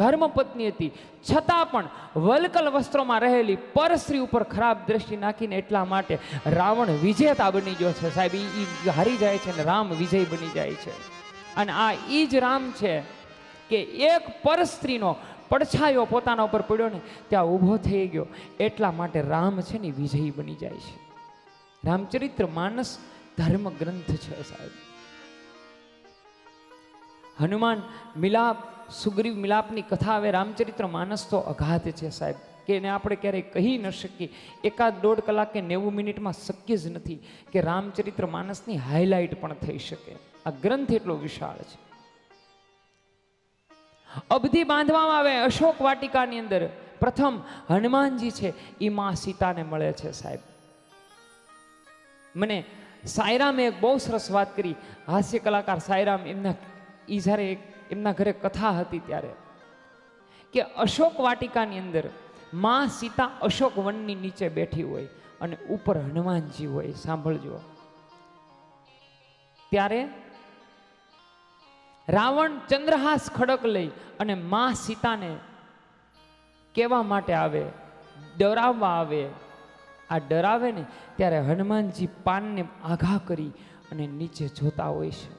ધર્મપત્ની હતી, છતાં પણ વલકલ વસ્ત્રોમાં રહેલી પરસ્ત્રી ઉપર ખરાબ દ્રષ્ટિ નાખીને એટલા માટે રાવણ વિજેતા બની ગયો છે સાહેબ. એ હારી જાય છે ને રામ વિજય બની જાય છે. અને આ ઈ જ રામ છે કે એક પરસ્ત્રીનો પડછાયો પોતાના ઉપર પડ્યો ને ત્યાં ઊભો થઈ ગયો, એટલા માટે રામ છે ને વિજયી બની જાય છે. રામચરિત્ર માનસ ધર્મ ગ્રંથ છે સાહેબ. હનુમાન મિલાપ, સુગ્રીવ મિલાપની કથા આવે. રામચરિત્ર માનસ તો અગાધ છે સાહેબ, કે એને આપણે ક્યારેય કહી ન શકીએ. 1.5 કલાક કે 90 મિનિટમાં શક્ય જ નથી કે રામચરિત્ર માનસની હાઇલાઇટ પણ થઈ શકે. આ ગ્રંથ એટલો વિશાળ છે. અબધી બાંધવામાં આવે અશોક વાટિકાની અંદર. પ્રથમ હનુમાનજી છે એ માં સીતાને મળે છે સાહેબ. મને સાયરામે એક બહુ સરસ વાત કરી, હાસ્ય કલાકાર સાયરામ. જ્યારે એમના ઘરે કથા હતી ત્યારે કે અશોક વાટિકાની અંદર માં સીતા અશોક વનની નીચે બેઠી હોય અને ઉપર હનુમાનજી હોય. સાંભળજો. ત્યારે રાવણ ચંદ્રહાસ ખડક લઈ અને માં સીતાને કહેવા માટે આવે, ડરાવવા આવે. આ ડરાવે ને ત્યારે હનુમાનજી પાનને આઘા કરી અને નીચે જોતા હોય છે.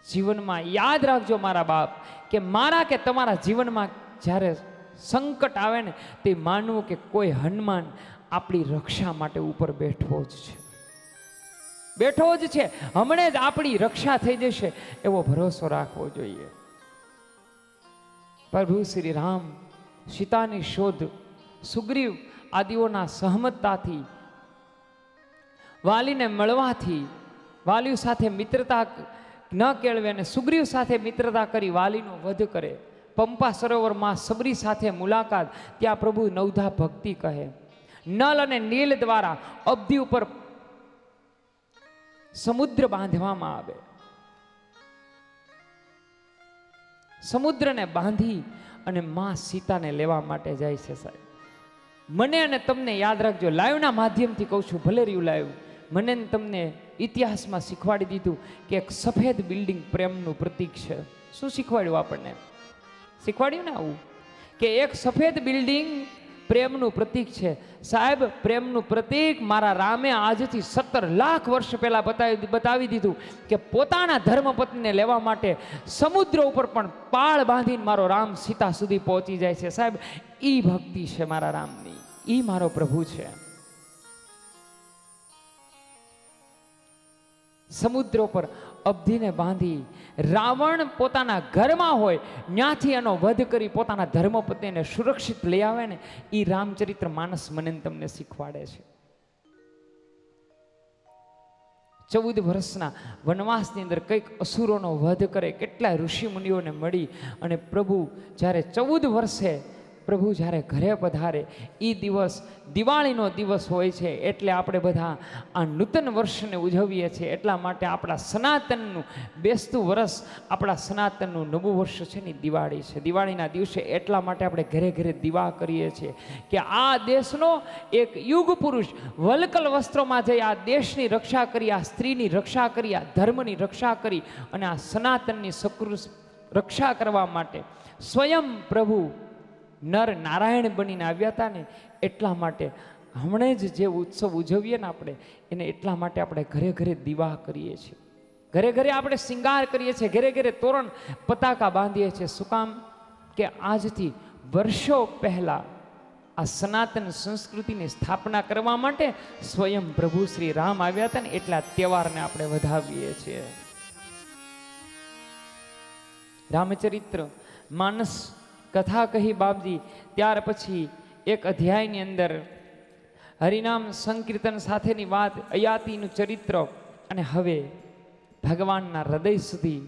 જીવનમાં યાદ રાખજો મારા બાપ, કે મારા કે તમારા જીવનમાં જ્યારે સંકટ આવે ને તે માનવું કે કોઈ હનુમાન આપણી રક્ષા માટે ઉપર બેઠો જ છે, બેઠો જ છે. હમણે જ આપણી રક્ષા થઈ જશે એવો ભરોસો રાખવો જોઈએ. પ્રભુ શ્રી રામ સીતાની શોધ સુગ્રીવ આદિઓના સહમતતાથી, વાલીને મળવાથી, વાલીઓ સાથે મિત્રતા ન કેળવે અને સુગ્રીવ સાથે મિત્રતા કરી વાલીનો વધ કરે. પંપા સરોવરમાં સબરી સાથે મુલાકાત, ત્યાં પ્રભુ નવધા ભક્તિ કહે. નલ અને નીલ દ્વારા અબધી ઉપર સમુદ્ર બાંધવામાં આવે. સમુદ્રને બાંધી અને માં સીતાને લેવા માટે જાય છે સાહેબ. મને અને તમને યાદ રાખજો, લાઈવના માધ્યમથી કહું છું, ભલે રહ્યું લાઈવ, મને તમને ઇતિહાસમાં શીખવાડી દીધું કે એક સફેદ બિલ્ડિંગ પ્રેમનું પ્રતીક છે. શું શીખવાડ્યું આપણને? શીખવાડ્યું ને આવું કે એક સફેદ બિલ્ડિંગ પ્રેમનું પ્રતીક છે સાહેબ. પ્રેમનું પ્રતીક મારા રામે આજથી 17 લાખ વર્ષ પહેલા બતાવી દીધું કે પોતાના ધર્મપત્નીને લેવા માટે સમુદ્ર ઉપર પણ પાળ બાંધીને મારો રામ સીતા સુધી પહોંચી જાય છે સાહેબ. ઈ ભક્તિ છે મારા રામની, ઈ મારો પ્રભુ છે. સમુદ્ર પર અબધીને બાંધી રાવણ પોતાના ઘરમાં હોય ત્યાંથી એનો વધ કરી પોતાના ધર્મપત્નીને સુરક્ષિત લઈ આવે ને, એ રામચરિત્ર માનસ મને તમને શીખવાડે છે. 14 વર્ષના વનવાસની અંદર કંઈક અસુરોનો વધ કરે, કેટલા ઋષિ મુનિઓને મળી અને પ્રભુ જ્યારે 14 વર્ષે પ્રભુ જ્યારે ઘરે પધારે, એ દિવસ દિવાળીનો દિવસ હોય છે. એટલે આપણે બધા આ નૂતન વર્ષને ઉજવીએ છીએ. એટલા માટે આપણા સનાતનનું બેસતું વર્ષ, આપણા સનાતનનું નવું વર્ષ છે ને દિવાળી છે. દિવાળીના દિવસે એટલા માટે આપણે ઘરે ઘરે દીવા કરીએ છીએ કે આ દેશનો એક યુગ પુરુષ વલકલ વસ્ત્રોમાં જઈ આ દેશની રક્ષા કરી, આ સ્ત્રીની રક્ષા કરી, આ ધર્મની રક્ષા કરી અને આ સનાતનની રક્ષા કરવા માટે સ્વયં પ્રભુ નર નારાયણ બનીને આવ્યા હતા ને. એટલા માટે હમણાં જ જે ઉત્સવ ઉજવીએ ને આપણે એને એટલા માટે આપણે ઘરે ઘરે દીવા કરીએ છીએ, ઘરે ઘરે આપણે શિંગાર કરીએ છીએ, ઘરે ઘરે તોરણ પતાકા બાંધીએ છીએ. શું કામ? કે આજથી વર્ષો પહેલા આ સનાતન સંસ્કૃતિની સ્થાપના કરવા માટે સ્વયં પ્રભુ શ્રી રામ આવ્યા હતા ને, એટલા તહેવારને આપણે વધાવીએ છીએ. રામચરિત્ર માનસ કથા કહી બાપજી. ત્યાર પછી એક અધ્યાયની અંદર હરિનામ સંકીર્તન સાથેની વાત, અયાતિનું ચરિત્ર, અને હવે ભગવાનના હૃદય સુધી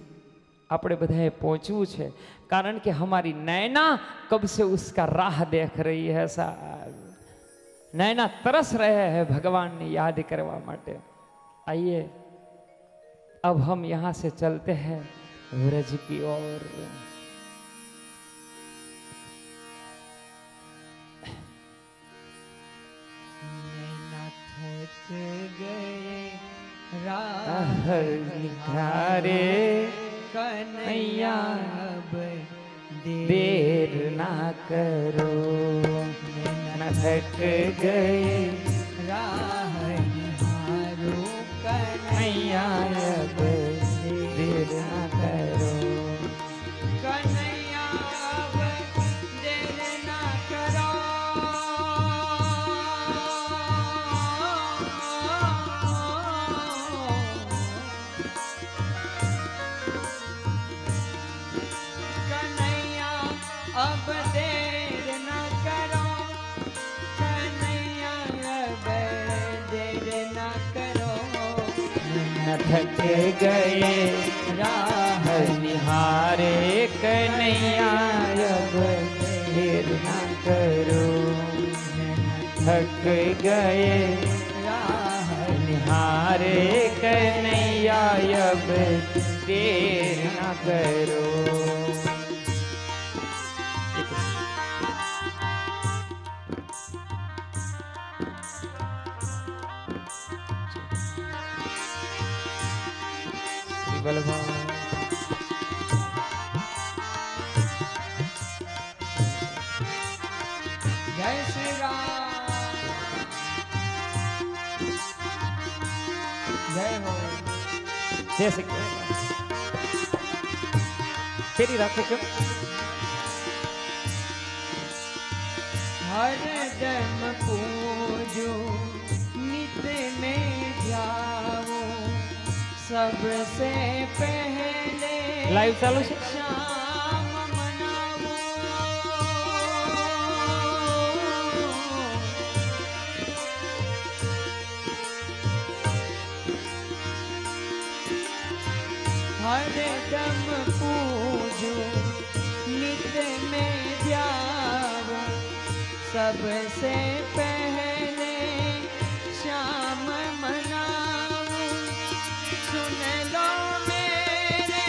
આપણે બધાએ પહોંચવું છે. કારણ કે હમારી નૈના કબ સે ઉસકા રાહ દેખ રહી હૈ સાહેબ. નૈના તરસ રહે હૈ ભગવાનને યાદ કરવા માટે. આइए अब हम यहाँ से चलते हैं व्रज की ओर. निखारे कन्हैया देख देर ना करो, न थक गए राह निहारो कन्हैया अब देर ना करो। कन्हैया अब देर ना करो, कन्हैया अब देर ना करो, कन्हैया अब देर ना करो, न थक गए राह निहारे कन्हैया अब देर ना करो, थक गए राह निहारे कन्हैया अब देर ना करो। श्री बलभद्र जय श्री राम, जय हो। जय श्री कृष्ण। तेरी राखो क्यों? हर दम पूजो नित में जाओ, सबसे पहले लाइव चालू છે? शाम मनाओ, हर दम पूजो नित में जाओ, सबसे पहले शाम मनाओ, सुन लो मेरे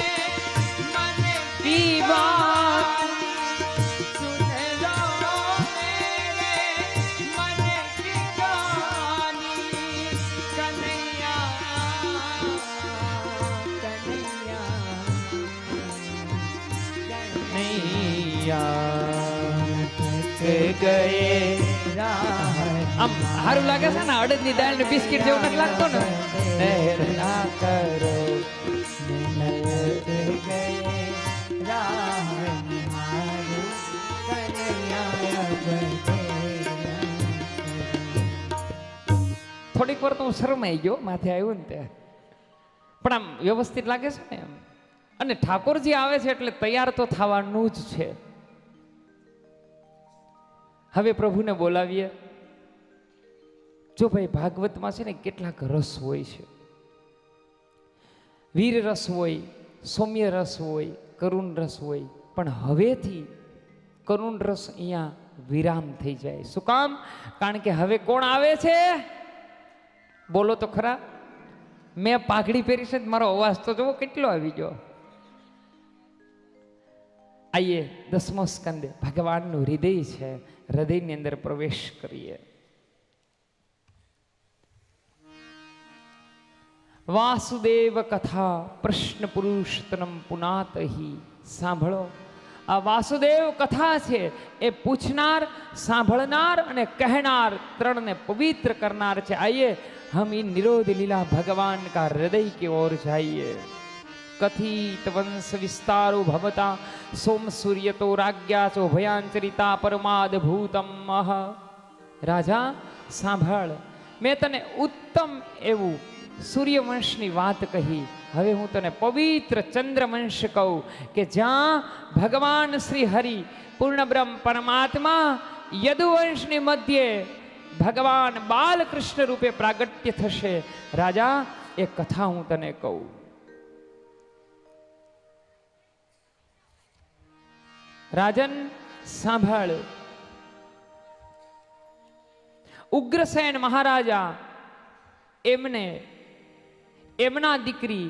मन की बात, सुन लो मेरे मन की कहानी, कन्हैया कन्हैया નૈયા થક ગયે રાહ। આમ સારું લાગે છે ને, અડદની દાળ ને બિસ્કિટ જેવું નથી લાગતો ને? દેર ના કરો, थक गए राह निहारो, कन्हैया अब देर ना करो। થોડીક વાર તો હું શરમાઈ ગયો, માથે આવ્યું ને તે, પણ આમ વ્યવસ્થિત લાગે છે ને એમ। અને ઠાકોરજી આવે છે એટલે તૈયાર તો થવાનું જ છે। હવે પ્રભુને બોલાવીએ। જો ભાઈ ભાગવતમાં છે ને કેટલાક રસ હોય છે, વીર રસ હોય, સૌમ્ય રસ હોય, કરુણ રસ હોય, પણ હવેથી કરુણ રસ અહીંયા વિરામ થઈ જાય। શું કામ? કારણ કે હવે કોણ આવે છે? બોલો તો ખરા। મેં પાઘડી પહેરી છે, મારો અવાજ તો જુઓ કેટલો આવી ગયો। આઈએ 10મો સ્કંદ ભગવાનનું હૃદય છે, હૃદયની અંદર પ્રવેશ કરીએ। વાસુદેવ કથા પ્રશ્ન પુરુષોત્તમ પુનાતહી। સાંભળો, આ વાસુદેવ કથા છે એ પૂછનાર, સાંભળનાર અને કહેનાર ત્રણને પવિત્ર કરનાર છે। आइए हम इन निरोध लीला भगवान का हृदय की ओर जाइए। कथित वंश विस्तारो भवता सोम सूर्य तो राज्ञा चो भयांचरिता परमाद भूतम। राजा सांभळ, मैं तने उत्तम एवं सूर्यवंशनी बात कही, हवे हूँ तने पवित्र चंद्रवंश कहूँ कि ज्यां भगवान श्री हरि पूर्ण ब्रह्म परमात्मा यदुवंशनी मध्य भगवान बालकृष्ण रूपे प्रागट्य थशे। राजा एक कथा हूँ तने कहूँ। राजन सांभळ, उग्रसेन महाराजा एमने एमना दीकरी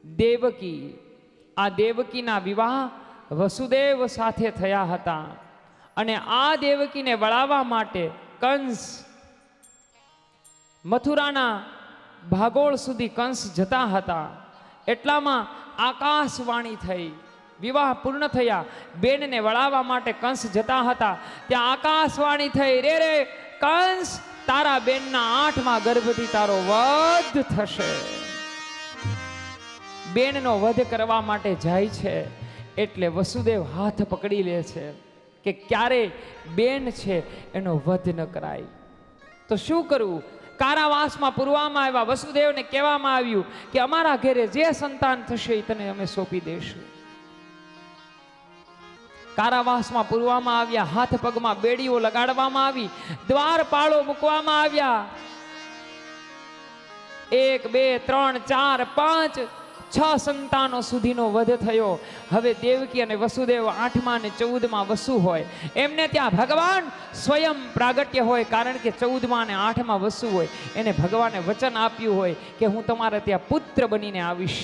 देवकी, आ देवकीना विवाह वसुदेव साथे थया हता અને આ દેવકીને વળાવવા માટે કંસ મથુરાના ભાગોળ સુધી કંસ જતા હતા। એટલામાં આકાશવાણી થઈ, વિવાહ પૂર્ણ થયા, બેનને વળાવવા માટે કંસ જતા હતા, ત્યાં આકાશવાણી થઈ, રે રે કંસ, તારા બેનના 8મા ગર્ભથી તારો વધ થશે. બેનનો વધ કરવા માટે જાય છે એટલે વસુદેવ હાથ પકડી લે છે કે ક્યારે બેન છે એનો વધ ન કરાય. તો શું કરવું? કારાવાસમાં પૂરવામાં આવ્યા. વસુદેવને કહેવામાં આવ્યું કે અમારા ઘરે જે સંતાન થશે એ તને અમે સોંપી દઈશું. કારાવાસમાં પૂરવામાં આવ્યા, હાથ પગમાં બેડીઓ લગાડવામાં આવી, દ્વારપાળો મૂકવામાં આવ્યા. 1 2 3 4 5 6 સંતાનો સુધીનો વધ થયો. હવે દેવકી અને વસુદેવ 8મા અને 14મા વસુ હોય, એમને ત્યાં ભગવાન સ્વયં પ્રાગટ્ય હોય, કારણ કે 14મા અને 8મા વસુ હોય. એને ભગવાને વચન આપ્યું હોય કે હું તમારે ત્યાં પુત્ર બનીને આવીશ,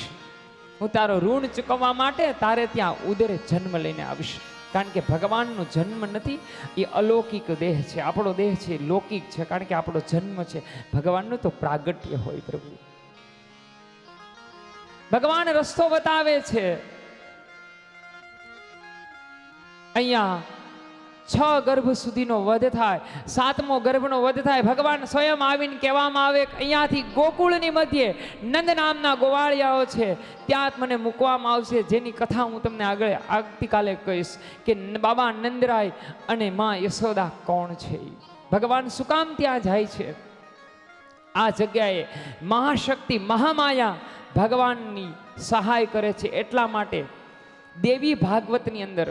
હું તારો ઋણ ચૂકવવા માટે તારે ત્યાં ઉદરે જન્મ લઈને આવીશ. કારણ કે ભગવાનનો જન્મ નથી, એ અલૌકિક દેહ છે, આપણો દેહ છે લૌકિક છે, કારણ કે આપણો જન્મ છે. ભગવાનનું તો પ્રાગટ્ય હોય. પ્રભુ ભગવાન રસ્તો બતાવે છે. અહીંયા 6 ગર્ભ સુધીનો વધ થાય, 7મો ગર્ભનો વધ થાય. ભગવાન સ્વયં આવીને કહેવામાં આવે કે અહીંયાથી ગોકુળની મધ્યે નંદ નામના ગોવાળિયાઓ છે, ત્યાં મને મૂકવામાં આવશે, જેની કથા હું તમને આગળ આવતીકાલે કહીશ કે બાબા નંદરાય અને માં યશોદા કોણ છે. ભગવાન શું કામ ત્યાં જાય છે? આ જગ્યાએ મહાશક્તિ મહામાયા ભગવાનની સહાય કરે છે. એટલા માટે દેવી ભાગવતની અંદર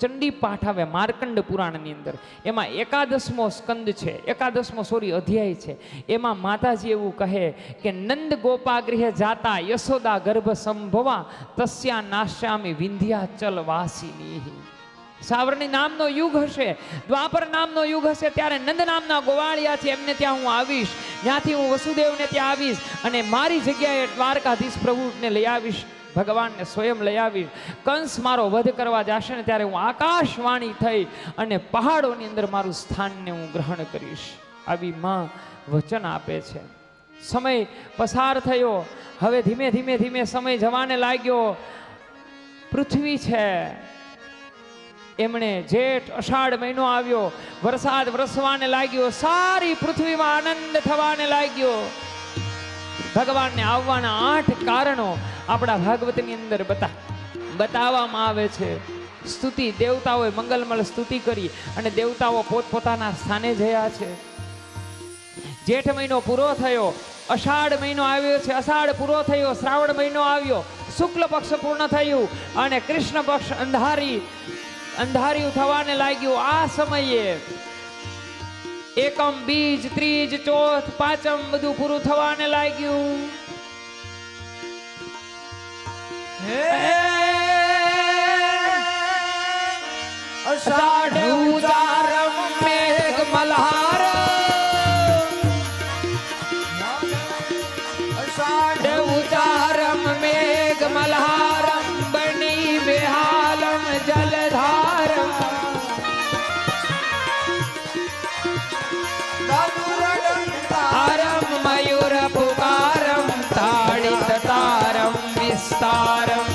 ચંડી પાઠ આવે, માર્કંડ પુરાણની અંદર, એમાં 11મો સ્કંદ છે, 11મો અધ્યાય છે. એમાં માતાજી એવું કહે કે નંદ ગોપાગૃહે જાતા યશોદા ગર્ભ સંભવા તસ્યા નાશ્યામી વિંધ્યાચલ વાસિની. સાવરણી નામનો યુગ હશે, દ્વાપર નામનો યુગ હશે, ત્યારે નંદ નામના ગોવાળિયા છે, એમને ત્યાં હું આવીશ, ત્યાંથી હું વસુદેવને ત્યાં આવીશ અને મારી જગ્યાએ દ્વારકાધીશ પ્રભુને લઈ આવીશ, ભગવાનને સ્વયં લઈ આવીશ. કંસ મારો વધ કરવા જશે ને ત્યારે હું આકાશવાણી થઈ અને પહાડોની અંદર મારું સ્થાનને હું ગ્રહણ કરીશ. આવી માં વચન આપે છે. સમય પસાર થયો, હવે ધીમે ધીમે ધીમે સમય જવાને લાગ્યો. પૃથ્વી છે, એમણે જેઠ અષાઢ મહિનો આવ્યો, વરસાદ વરસવાને લાગ્યો, સારી પૃથ્વીમાં આનંદ થવાને લાગ્યો. ભગવાનને આવવાના 8 કારણો આપણા ભાગવતની અંદર બતાવવામાં આવે છે. સ્તુતિ, દેવતાઓએ મંગલમય સ્તુતિ કરી અને દેવતાઓ પોતપોતાના સ્થાને ગયા છે. જેઠ મહિનો પૂરો થયો, અષાઢ મહિનો આવ્યો છે, અષાઢ પૂરો થયો, શ્રાવણ મહિનો આવ્યો, શુક્લ પક્ષ પૂર્ણ થયું અને કૃષ્ણ પક્ષ અંધાર્યું થવાને લાગ્યું. આ સમયે એકમ, બીજ, ત્રીજ, ચોથ, પાંચમ બધું પૂરું થવાને લાગ્યું. અષાઢ ઉજારમ મેઘ મલ્હાર, અષાઢ ઉજારમ મેઘ મલ્હારમ બની બેહાલમ જલધારમ તારમ મયુર પુકારમ તાડિત તારમ વિસ્તારમ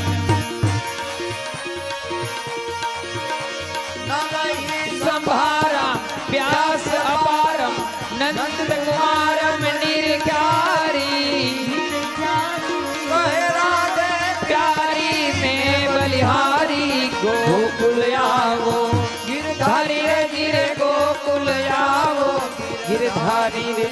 સંભારમ વ્યાસ અપારમ નંદ કુમારમ નિર્ઘારી પ્યારી में बलिहारी गोकुल आवो गिरधारी रे गिरे गोकुल आवो गिरधारी रे.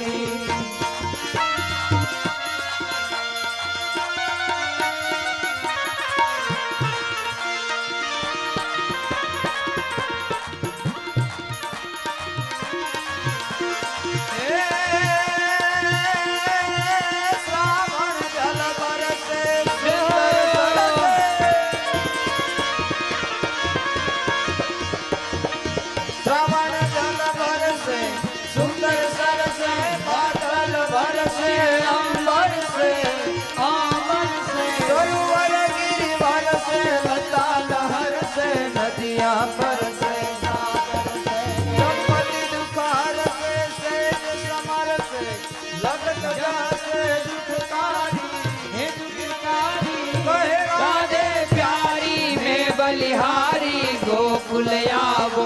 ગોકુલ આવો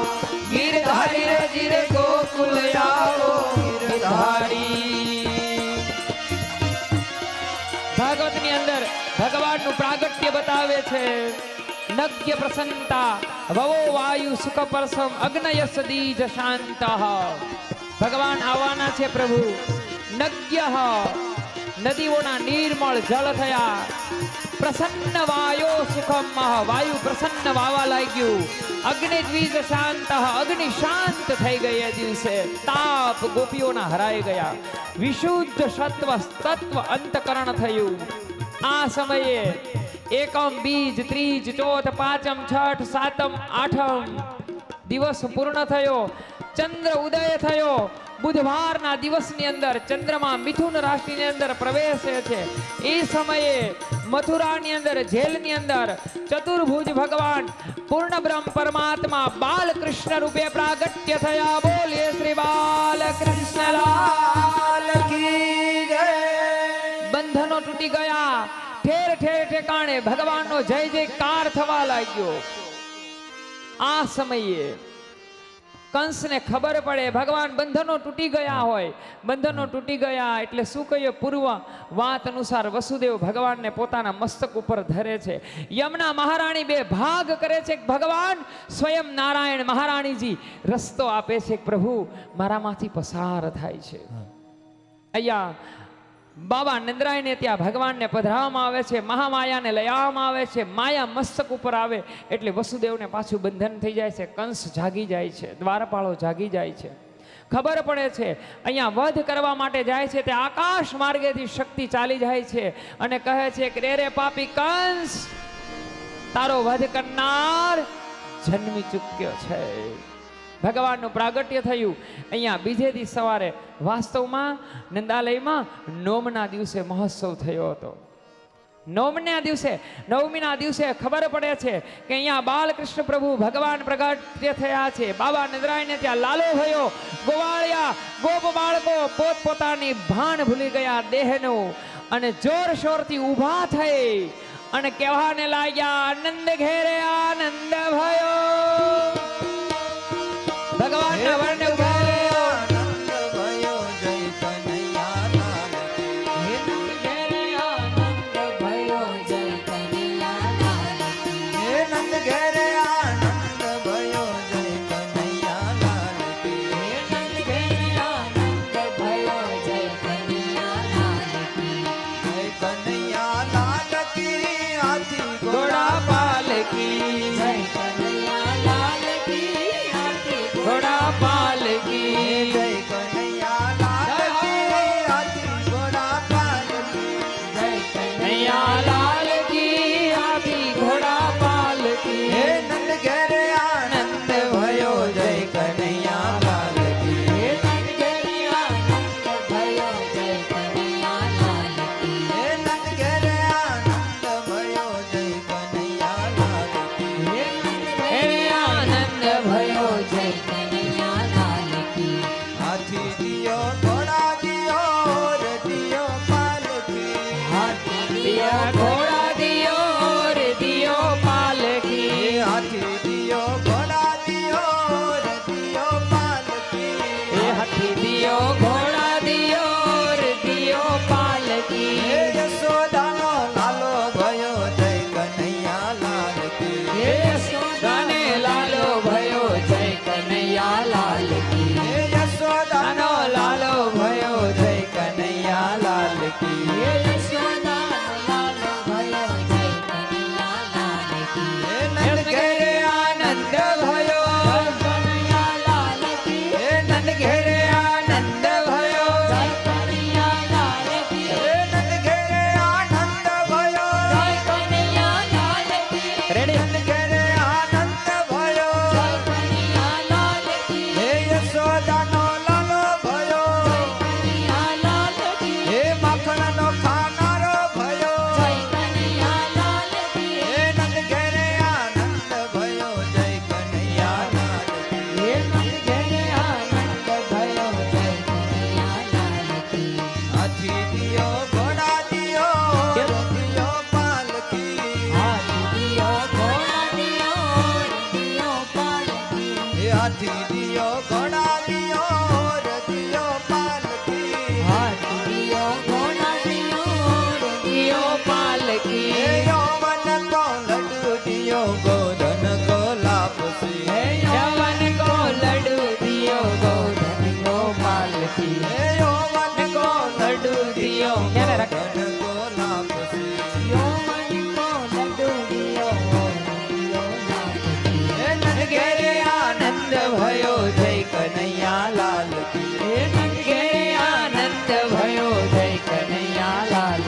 ગીરધારી રજ રે ગોકુલ આવો ગીરધારી. ભાગવતની અંદર ભગવાનનું પ્રાગટ્ય બતાવે છે. નગ્ય પ્રસન્નતા ભવો વાયુ સુખ પરસમ અગ્નયસ દીજ શાંત. ભગવાન આવવાના છે પ્રભુ. નગ્ય નદીઓના નિર્મળ જળ થયા. પ્રસન્ન વાયો સુખમ વાયુ પ્રસન્ન વાવા લાગ્યું. અગ્નિ દ્વિજ શાંત અગ્નિ શાંત થઈ ગઈ એ દિવસે. તાપ ગોપીઓના હરાઈ ગયા. વિશુદ્ધ સત્વ તત્વ અંતકરણ થયું. આ સમયે એકમ બીજ ત્રીજ ચોથ પાંચમ છઠ સાતમ આઠમ દિવસ પૂર્ણ થયો. ચંદ્ર ઉદય થયો. બુધવારના દિવસની અંદર ચંદ્રમા મિથુન રાશિની અંદર પ્રવેશે છે. એ સમયે મથુરાની અંદર જેલની અંદર ચતુર્ભુજ ભગવાન પૂર્ણ બ્રહ્મ પરમાત્મા બાલકૃષ્ણ રૂપે પ્રાગટ્ય થયા. બોલીએ શ્રી બાલકૃષ્ણ લાલ કી જય. બંધનો તૂટી ગયા. ઠેર ઠેર ઠેકાણે ભગવાનનો જય જયકાર થવા લાગ્યો. આ સમયે કંસને ખબર પડે ભગવાન બંધનો તૂટી ગયા હોય. બંધનો તૂટી ગયા એટલે શું કહીએ? પૂર્વ વાત અનુસાર વસુદેવ ભગવાનને પોતાના મસ્તક ઉપર ધરે છે. યમુના મહારાણી બે ભાગ કરે છે. ભગવાન સ્વયં નારાયણ મહારાણીજી રસ્તો આપે છે. પ્રભુ મારામાંથી પસાર થાય છે. અહીંયા બાબા નંદરાયને ત્યાં ભગવાનને પધરાવવામાં આવે છે. મહામાયાને લઈ આવવામાં આવે છે. માયા મસ્તક ઉપર આવે એટલે વસુદેવને પાછું બંધન થઈ જાય છે. કંસ જાગી જાય છે. દ્વારપાળો જાગી જાય છે. ખબર પડે છે અહીંયા વધ કરવા માટે જાય છે. તે આકાશ માર્ગેથી શક્તિ ચાલી જાય છે અને કહે છે કે રે પાપી કંસ, તારો વધ કરનાર જન્મી ચૂક્યો છે. ભગવાનનું પ્રાગટ્ય થયું. અહીંયા બીજે દિવસ સવારે વાસ્તવમાં નંદાલયમાં નોમના દિવસે મહોત્સવ થયો હતો. નવમીના દિવસે ખબર પડે છે કે અહીંયા બાલકૃષ્ણ પ્રભુ ભગવાન પ્રગટ્ય થયા છે. બાબા નંદરાયને ત્યાં લાલો થયો. ગોવાળિયા ગોપ બાળકો પોતપોતાની ભાન ભૂલી ગયા દેહનું અને જોર શોરથી ઊભા થઈ અને કહેવાને લાગ્યા, આનંદ ઘેરે આનંદ ભયો. ભગવાનના વર્ણને ઉભા હાથી દિયો ઘોડા દિયો રદિયો પાલકી હાથી દિયો ઘોડા દિયો રદિયો પાલકી હે યૌવન કો લડ્ડુ દિયો ગોધન કો લાપસી હે યૌવન કો લડ્ડુ દિયો ગોધન કો પાલકી હે યૌવન કો લડ્ડુ દિયો ક્યારે રાખે? ગોધન કો લાપસી યૌવન કો લડ્ડુ દિયો હે નંદ ઘેરે આનંદ ભયો જય કનૈયા લાલ કી હે નંગે આનંદ ભયો જય કનૈયા લાલ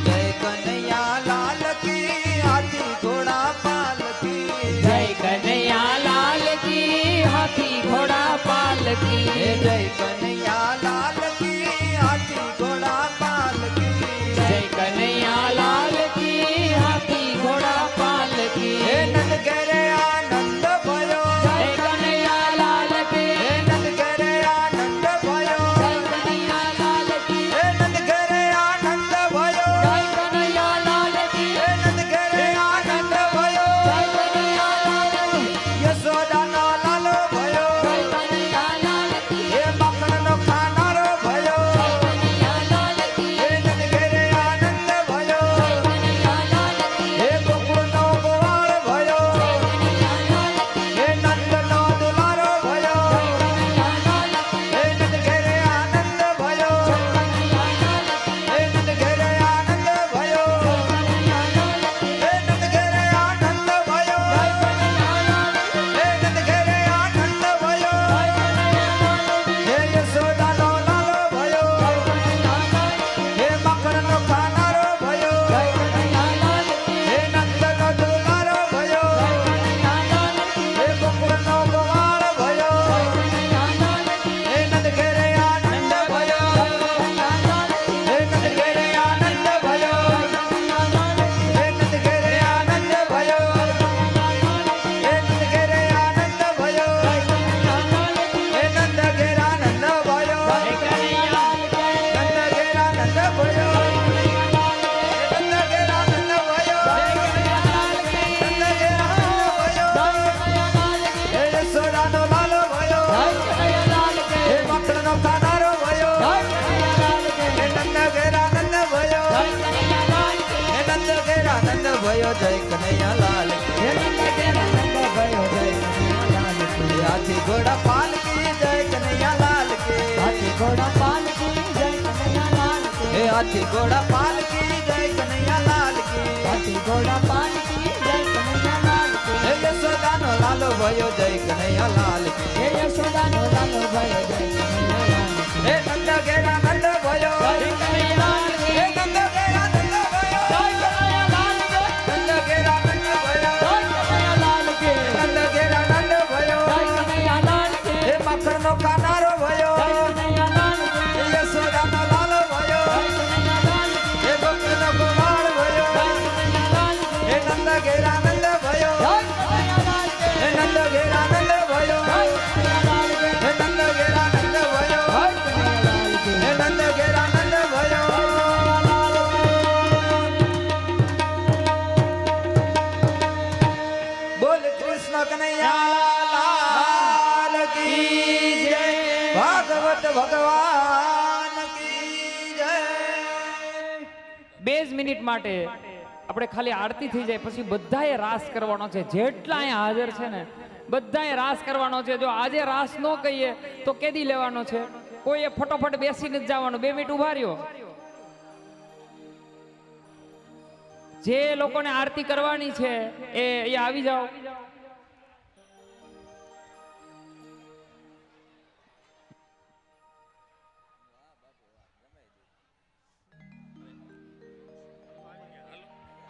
જય કનૈયા લાલ કી હાથી ઘોડા પાલકી જય કનૈયા લાલ કી હાથી ઘોડા પાલકી હે જય કનૈયા લાલ કી હાથી ઘોડા પાલકી જય કનૈયા લાલ કી હાથી ઘોડા પાલકી હે નંદ ઘેરે આનંદ ભયો જય કનૈયા લાલ કી હે નંદ ઘેરે આનંદ ભયો જય કનૈયા લાલ કી હે નંદ ઘેરે આનંદ ભયો જય કનૈયા લાલ કી હે નંદ ઘેરે આનંદ ભયો જય કનૈયા લાલ કી યશોદાનો લાલો ભયો જય કનૈયા લાલ કી હે માખણનો ખાનારો ભયો જય કનૈયા લાલ કી હે નંદ ઘેરે આનંદ ભયો જય કનૈયા લાલ કી હે ગોકુળનો ગોવાળ ભયો જય કનૈયા લાલ કી હે નંદનો દુલારો ભયો જય કનૈયા લાલ કી હે નંદ ઘેરે આનંદ ભયો જય કનૈયા લાલ કી હે નંદ ઘેરે આનંદ ભયો જય કનૈયા લાલ કી હે નંદ ઘેરે આનંદ ભયો જય કનૈયા લાલ કી હે નંદ ઘેરે આનંદ ભયો જય કનૈયા લાલ કી હે યશોદાનો લાલો ભયો જય કનૈયા લાલ કી હે માખણનો ખાનારો ભયો જય કનૈયા લાલ કી હે નંદનો દુલારો ભયો જય કનૈયા લાલ કી હે ગોકુળનો ગોવાળ ભયો જય કનૈયા લાલ કી હે નંદ ઘેરે આનંદ ભયો જય કનૈયા લાલ કી હે નંદ ઘેરે આનંદ ભયો જય કનૈયા લાલ કી હે નંદ ઘેરે આનંદ ભયો જય કનૈયા લાલ કી હે નંદ ઘેરે આનંદ ભયો જય કનૈયા લાલ કી હે નંદ ઘેર આનંદ ભયો જય કનૈયા લાલ કી નંદ ઘેર આનંદ ભયો જય કનૈયા લાલ કી નંદ ઘેર આનંદ ભયો જય કનૈયા લાલ કી નંદ ઘેર આનંદ ભયો જય કનૈયા લાલ કી હે યશોદાનો લાલો ભયો જય કનૈયા લાલ કી હે માખણનો ખાનારો ભયો જય કનૈયા લાલ કી હે નંદ ઘેર આનંદ ભયો જય કનૈયા લાલ કી હે નંદ ઘેર આનંદ ભયો જય કનૈયા લાલ કી હે નંદ ઘેર આનંદ ભયો જય કનૈયા લાલ કી હે હાથી ઘોડા પાલકી જય કનૈયા લાલ કી હાથી ઘોડા પાલકી જય કનૈયા લાલ કી હે હાથી ઘોડા પાલકી જય કનૈયા લાલ કી હાથી ઘોડા પાલકી જય કનૈયા લાલ કી હે યશોદાનો લાલો ભયો જય કનૈયા લાલ કી હે યશોદાનો લાલો ભયો જય કનૈયા લાલ કી હે નંદ ઘેર આનંદ ભયો જય કનૈયા લાલ કી હે નંદ ઘેર આનંદ ભયો જય કનૈયા લાલ કી નંદ ઘેર આનંદ ભયો જય કનૈયા લાલ કી નંદ ઘેર આનંદ ભયો જય કનૈયા લાલ કી હે માખણનો ખાનારો ભયો જય કનૈયા લાલ કી હે યશોદાનો લાલો ભયો જય કનૈયા લાલ કી હે ગોકુળનો ગોવાળ ભયો જય કનૈયા લાલ કી હે નંદ ઘેર આનંદ ભયો જય કનૈયા લાલ કી હે નંદ ઘેર આનંદ ભયો જય કનૈયા લાલ કી હે નંદ ઘેર આનંદ ભયો જય કનૈયા લાલ કી હે નંદ ઘેર આનંદ ભયો બોલ કૃષ્ણ કનૈયા લાલ કી જય ભાગવત ભગવાન કી જય 2 જ મિનિટ માટે આપણે ખાલી આરતી થઈ જાય પછી બધાએ રાસ કરવાનો છે. જેટલા અહીંયા હાજર છે ને બધાએ રાસ કરવાનો છે. જો આજે રાસ ન કહીએ તો કેદી લેવાનો છે? કોઈએ ફટોફટ બેસીને જ જવાનું. 2 મિનિટ ઉભા રહ્યો. જે લોકોને આરતી કરવાની છે એ અહીંયા આવી જાઓ.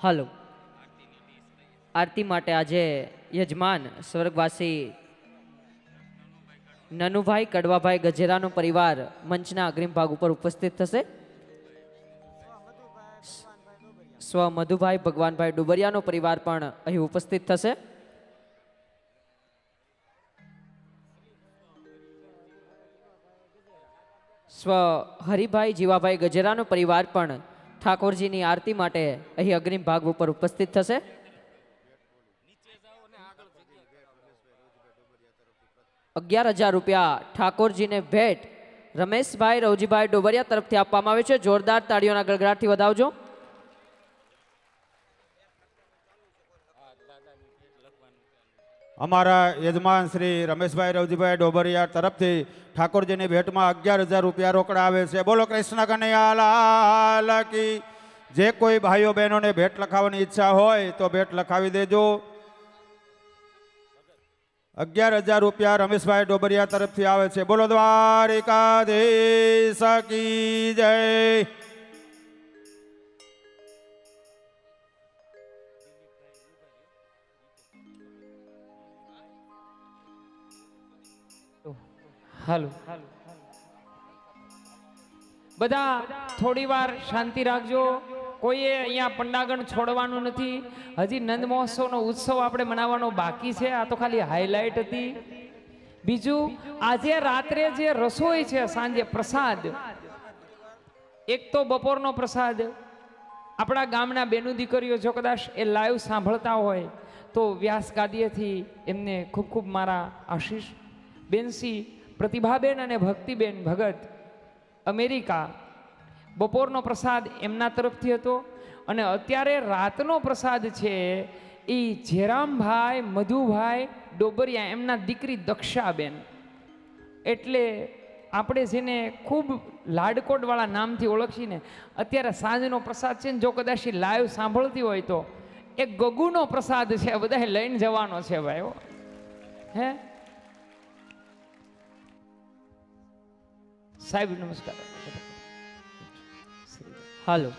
હાલો આરતી માટે આજે યજમાન સ્વર્ગવાસી નનુભાઈ કડવાભાઈ ગજેરાનો પરિવાર મંચના અગ્રિમ ભાગ ઉપર ઉપસ્થિત થશે. સ્વ મધુભાઈ ભગવાનભાઈ ડુબરિયાનો પરિવાર પણ અહીં ઉપસ્થિત થશે. સ્વ હરિભાઈ જીવાભાઈ ગજેરાનો પરિવાર પણ ઠાકોરજીની આરતી માટે અહીં અગ્રિમ ભાગ ઉપર ઉપસ્થિત થશે. ₹11,000 ઠાકોરજીને ભેટ રમેશભાઈ રવજીભાઈ ડોબરિયા તરફથી આપવામાં આવે છે. જોરદાર તાળીઓના ગળગડાટથી વધાવજો. અમારા યજમાન શ્રી રમેશભાઈ રવજીભાઈ ડોબરિયા તરફથી ઠાકોરજીની ભેટમાં ₹11,000 રોકડા આવે છે. બોલો કૃષ્ણ કનૈયા લાલ કી. જે કોઈ ભાઈઓ બહેનોને ભેટ લખાવવાની ઈચ્છા હોય તો ભેટ લખાવી દેજો. ₹11,000 રમેશભાઈ ડોબરિયા તરફથી આવે છે. બોલો દ્વારિકાધીશ કી જય. હાલો બધા થોડી વાર શાંતિ રાખજો. કોઈએ અહીંયા પંડાગણ છોડવાનું નથી. હજી નંદ મહોત્સવનો ઉત્સવ આપણે મનાવવાનો બાકી છે. આ તો ખાલી હાઈલાઇટ હતી. બીજું આજે રાત્રે જે રસોઈ છે, સાંજે પ્રસાદ, એક તો બપોરનો પ્રસાદ આપણા ગામના બેનું દીકરીઓ જો કદાચ એ લાઈવ સાંભળતા હોય તો વ્યાસ ગાદીએથી એમને ખૂબ ખૂબ મારા આશીષ. બેનસી પ્રતિભાબેન અને ભક્તિબેન ભગત અમેરિકા, બપોરનો પ્રસાદ એમના તરફથી હતો. અને અત્યારે રાતનો પ્રસાદ છે એ જેરામભાઈ મધુભાઈ ડોબરિયા એમના દીકરી દક્ષાબેન. એટલે આપણે જેને ખૂબ લાડકોટવાળા નામથી ઓળખીને અત્યારે સાંજનો પ્રસાદ છે ને, જો કદાચ લાઈવ સાંભળતી હોય તો એક ગગુનો પ્રસાદ છે, બધા લઈને જવાનો છે ભાઈ. હે સાહેબ નમસ્કાર. હાલો.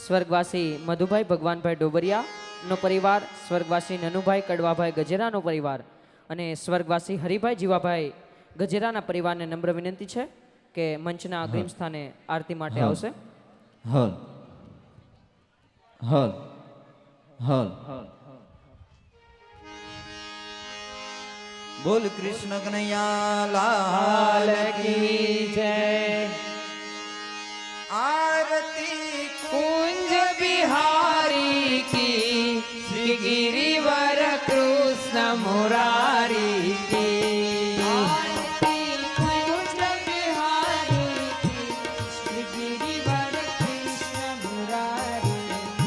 સ્વર્ગવાસી મધુભાઈ ભગવાનભાઈ ડોબરિયાનો પરિવાર, સ્વર્ગવાસી નનુભાઈ કડવાભાઈ ગજેરાનો પરિવાર અને સ્વર્ગવાસી હરિભાઈ જીવાભાઈ ગજેરાના પરિવારને નમ્ર વિનંતી છે કે મંચના અગ્રિમ સ્થાને આરતી માટે આવશે. હલ હલ હલ. બોલ કૃષ્ણ કનૈયા લાલ કી જય. આરતી कुंज बिहारी की श्री गिरिवर कृष्ण मुरारी की. आरती कुंज बिहारी की श्री गिरिवर कृष्ण मुरारी की.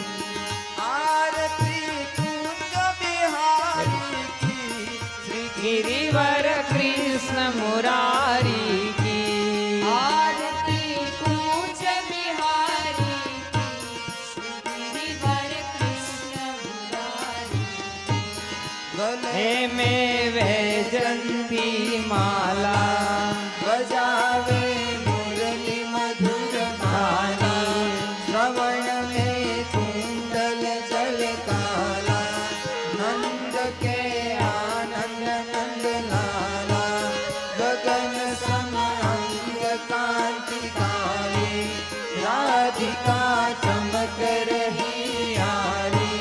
આરતી કુંજ બિહારી કી શ્રી गिरिवर कृष्ण मुरारी की. आरती कुंज बिहारी की श्री गिरिवर कृष्ण मुरारी की. ગલે हे में वैजंती माला બજાવે મુરલી મધુર ગાના શ્રવણ મે કુંડલ જલ કાલા નંદ કે આનંદ નંદ લાલા ગગન સમ અંગ કાંતિ કાલી રાધિકા ચમક રહી આરી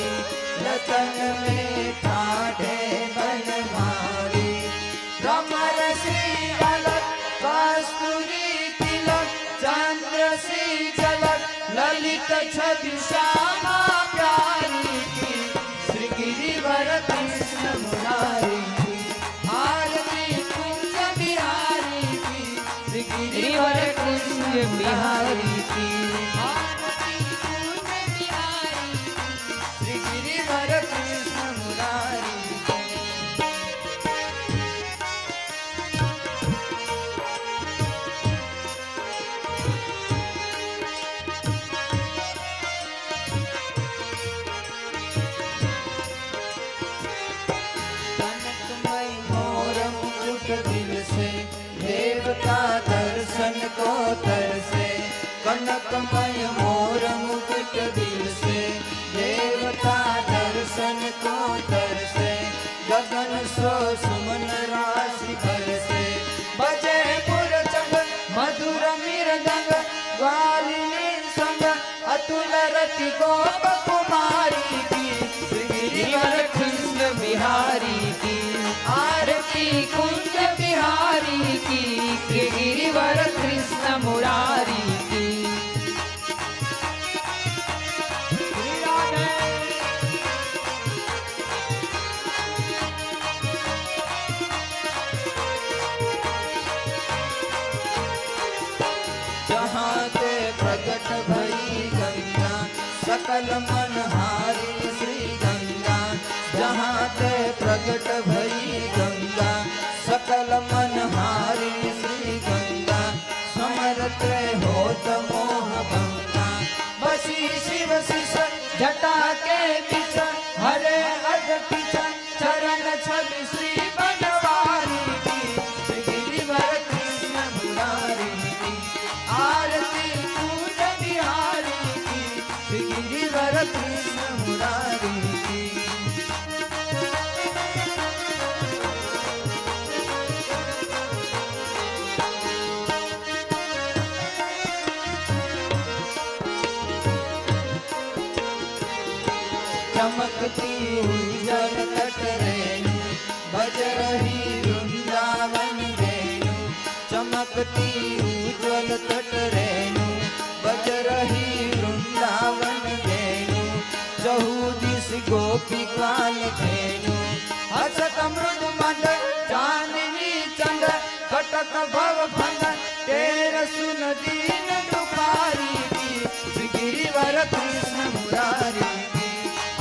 લતન में ठाठे बनमारी रमर श्री अलग कस्तूरी तिलक चंद्र श्री झलक ललित छवि श्यामा प्यारी की श्री गिरिवर कृष्ण मुरारी की. आरती कुंज बिहारी की श्री गिरिवर कुंज बिहारी की. आरती कुंज बिहारी की श्री गिरिवर कृष्ण मुरारी की. कनकमय मोर मुकुट दिल से देवता दर्शन को तरसे. कनकमय मोर मुकुट दिल से देवता दर्शन को तरसे. गगन सो सुमन राशि बरसे. बजे पुर चंग मधुर मृदंग ग्वालिनी संग अतुल रति गोप कुमारी की श्री गिरिवर कृष्ण बिहारी की. आरती कुंज बिहारी की श्री गिरिवर कृष्ण मुरारी की. प्रगट भई गंगा सकल मन हारी श्री गंगा जहाँ ते प्रगट भई गंगा सकल मन हारी श्री गंगा समरते होत मोह भंगा बसी शिव शिष जटा के बीच हरे अध पीछ चरण छवि श्री बनवारी की श्री गिरिवर कृष्ण मुरारी की आरती पूज बिहारी की श्री गिरिवर कृष्ण मुरारी की चमकती हुई जल तट रेणु बज रही वृंदावन वेणु चमकती उज्ज्वल तट रेणु बज रही वृंदावन वेणु चहु दिश गोपी काल धेनु हसत मृद मंद चांदनी चंद कटक भव भंग तेर सुन दीन दुपारी की श्री गिरिवर कृष्ण मुरारी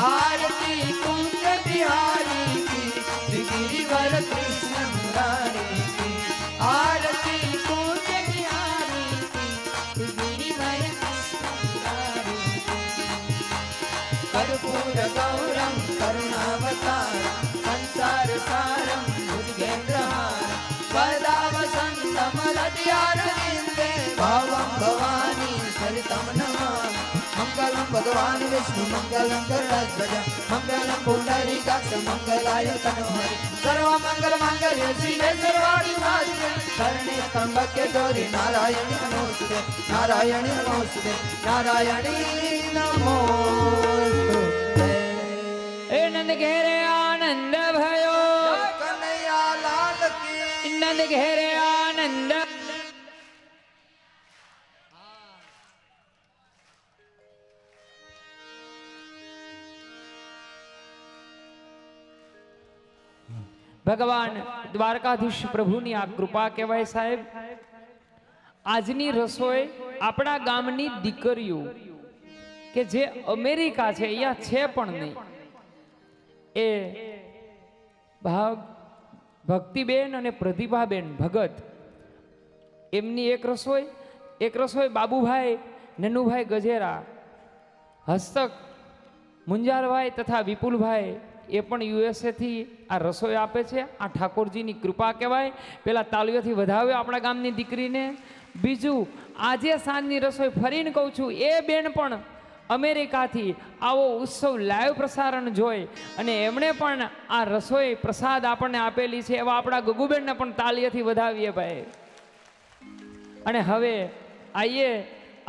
आरती कुंज बिहारी की श्री गिरिवर कृष्ण मुरारी की आरती कुंज बिहारी की श्री गिरिवर कृष्ण मुरारी की कर्पूर गौरम करुणावतारम संसार सारम भुजगेन्द्रहारम सदा वसंतम हृदयारविंदे भावं भवानी सरितं नमामि मंगलम भगवान विष्णु मंगलम गरुड़ध्वज मंगलम पुंडरीकाक्ष मंगलाय तनोहरि सर्व मंगल मांगल्ये शिवे सर्वाणि साधिके शरण्ये त्र्यंबके गौरी नारायणी नमोस्तुते नारायणी नमोस्तुते नारायणी नमोस्तुते એ નંદ ઘેરે આનંદ ભયો કનૈયા લાલ की નંદ ઘેરે આનંદ ભગવાન દ્વારકાધીશ પ્રભુની આ કૃપા કહેવાય સાહેબ. આજની રસોઈ આપણા ગામની દીકરીઓ કે જે અમેરિકા છે અહીંયા છે પણ નહીં, એ ભક્તિબેન અને પ્રતિભાબેન ભગત એમની એક રસોઈ બાબુભાઈ નનુભાઈ ગજેરા, હસ્તક મુંજારભાઈ તથા વિપુલભાઈ એ પણ યુએસએ થી આ રસોઈ આપે છે. આ ઠાકોરજીની કૃપા કહેવાય. પેલા તાલીઓથી વધાવ્યો આપણા ગામની દીકરીને. બીજું આજે સાંજની રસોઈ ફરીને કહું છું, એ બેન પણ અમેરિકાથી આવો ઉત્સવ લાઈવ પ્રસારણ જોઈ અને એમણે પણ આ રસોઈ પ્રસાદ આપણને આપેલી છે. એવા આપણા ગગુબેનને પણ તાલીઓથી વધાવીએ ભાઈ. અને હવે આઈએ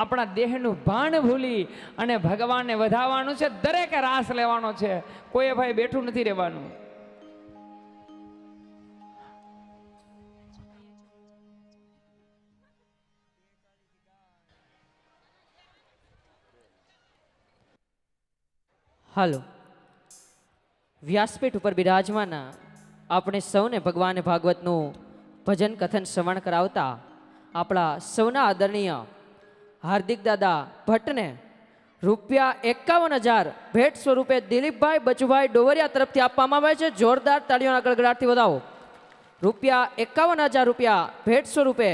આપણા દેહનું ભાન ભૂલી અને ભગવાનને વધાવવાનું છે. દરેકે રાસ લેવાનો છે, કોઈએ ભાઈ બેઠું નથી રહેવાનું. હાલો, વ્યાસપીઠ ઉપર બિરાજમાના આપણે સૌને ભગવાન ભાગવતનું ભજન કથન શ્રવણ કરાવતા આપણા સૌના આદરણીય હાર્દિક દાદા ભટ્ટને ₹51,000 ભેટ સ્વરૂપે દિલીપભાઈ બચુભાઈ ડોવરિયા તરફથી આપવામાં આવે છે. જોરદાર તાળીઓના ગડગડાટથી વધાવો. ₹51,000 ભેટ સ્વરૂપે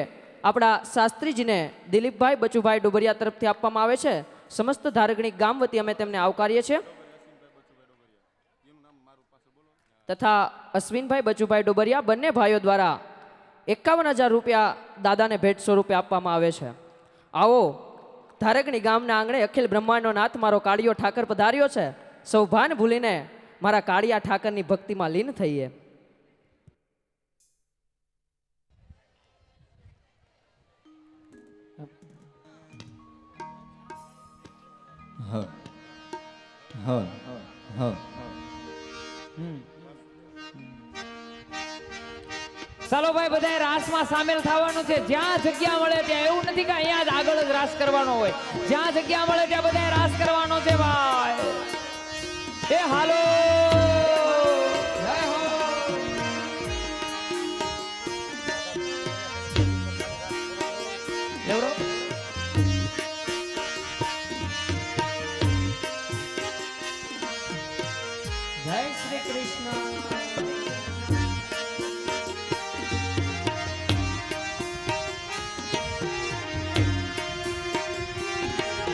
આપણા શાસ્ત્રીજીને દિલીપભાઈ બચુભાઈ ડોબરિયા તરફથી આપવામાં આવે છે. સમસ્ત ધારગણી ગામ વતી અમે તેમને આવકારીએ છીએ. તથા અશ્વિનભાઈ બચુભાઈ ડોબરિયા બંને ભાઈઓ દ્વારા ₹51,000 દાદાને ભેટ સ્વરૂપે આપવામાં આવે છે. આવો, ધારગણી ગામના આંગણે અખિલ બ્રહ્માંડનો નાથ મારો કાળિયો ઠાકર પધાર્યો છે. સૌ ભાન ભૂલીને મારા કાળિયા ઠાકરની ભક્તિમાં લીન થઈએ. ચાલો ભાઈ, બધાએ રાસમાં સામેલ થવાનું છે. જ્યાં જગ્યા મળે ત્યાં, એવું નથી કે અહીંયા જ આગળ જ રાસ કરવાનો હોય. જ્યાં જગ્યા મળે ત્યાં બધાએ રાસ કરવાનો છે ભાઈ. એ હાલો,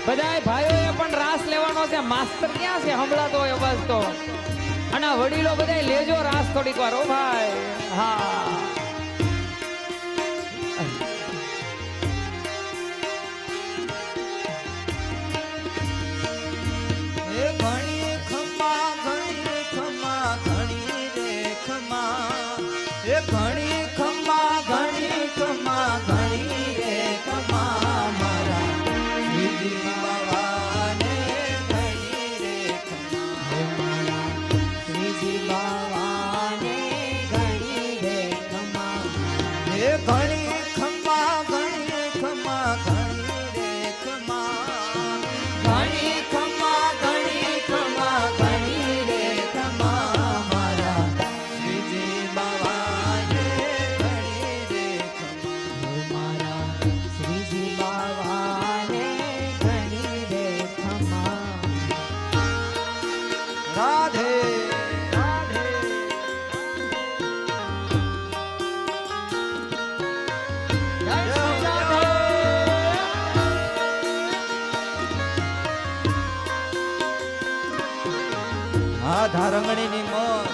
બધાય ભાઈઓએ પણ રાસ લેવાનો છે. માસ્તર ક્યાં છે? હમણાં તો અવાજ તો અને આ વડીલો બધાય લેજો રાસ થોડીક વાર. ઓ ભાઈ, હા. એ ઘણી ખમા ઘણી ખમા ઘણી રે ખમા એ ઘણી ખમા ઘણી ખમા ઘણી રે ખમા મારા શ્રીજી બાવાને ઘણી રે ખમા શ્રીજી બાવાને ઘણી રે ખમા એ ઘણી ખમા ઘણી ખમા ઘણી રે ખમા ઘણી ખમા ઘણી ખમા ઘણી રે ખમા મારા શ્રીજી બાવાને ઘણી રે ખમા મારા શ્રીજી બાવાને ઘણી રે ખમા રાધે આ ધારંગણીની મોર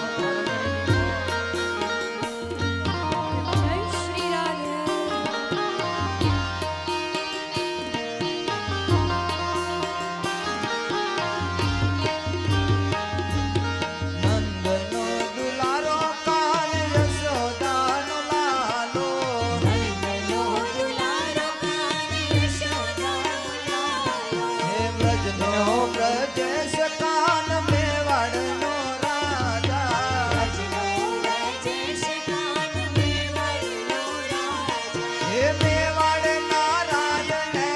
જય શ્રી રાધે નંદનો દુલારો કાન યશોદાનો લાલો નંદનો દુલારો કાન યશોદાનો લાલો હે વ્રજનો વ્રજેશ કાન મેવાડનો રાજા રજનો રજેશ કાન મેવાડનો રાજા હે મેવાડના રાજને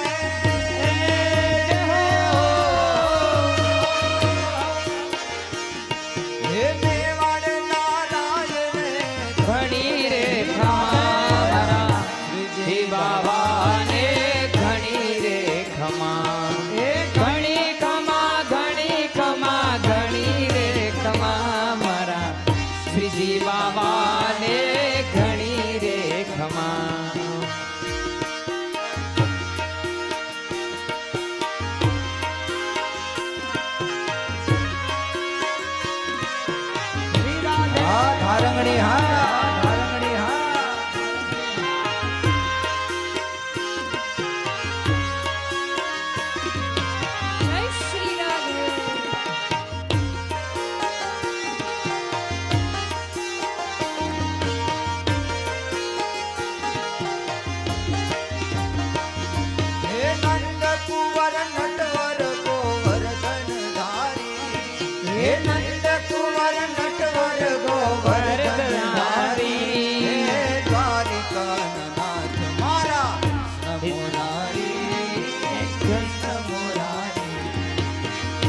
હે મેવાડના રાજને ઘણી રે ખમા મારા શ્રીજી બાવાને ઘણી રે ખમા. એ ઘણી ખમા ઘણી ખમા ઘણી રે ખમા મારા શ્રીજી બાવાને ઘણી રે ખમા. હા ધારંગણી હા ધારંગણી હા જય શ્રી રાધે હે નંદ કુંવર નટવર ગોવર્ધન ધારી હે નંદ કુંવર નટવર ગોવર્ધન ધારી હે દ્વારિકા નાથ મારા કૃષ્ણ મુરારી કૃષ્ણ મુરારી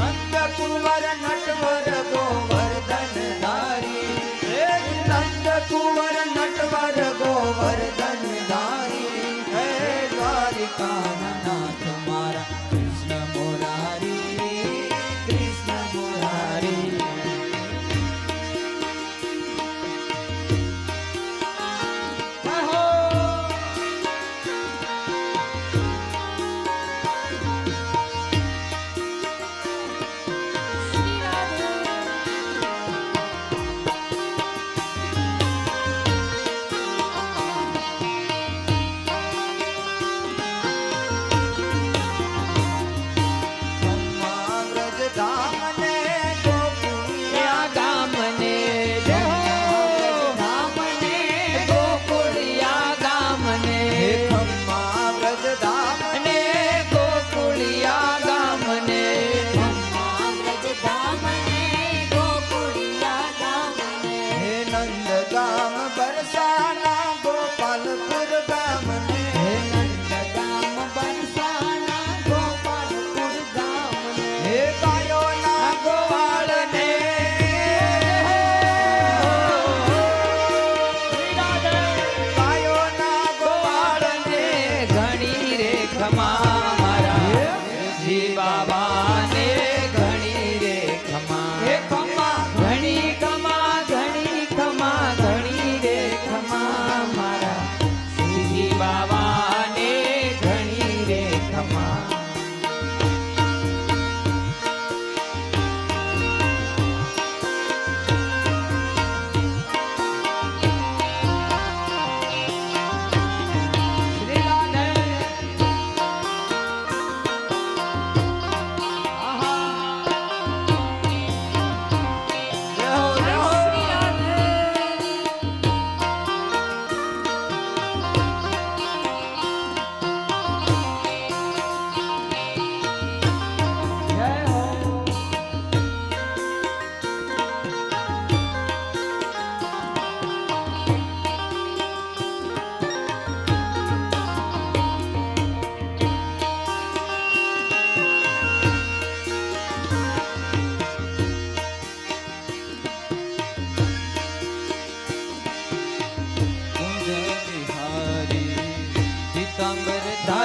નંદ કુંવર નટવર ગોવર્ધન ધારી હે નંદ કુંવર નટવર ગોવર્ધન ધારી હે દ્વારિકા નાથ મારા કૃષ્ણ મુરારી કૃષ્ણ મુરારી શ્રી રાધે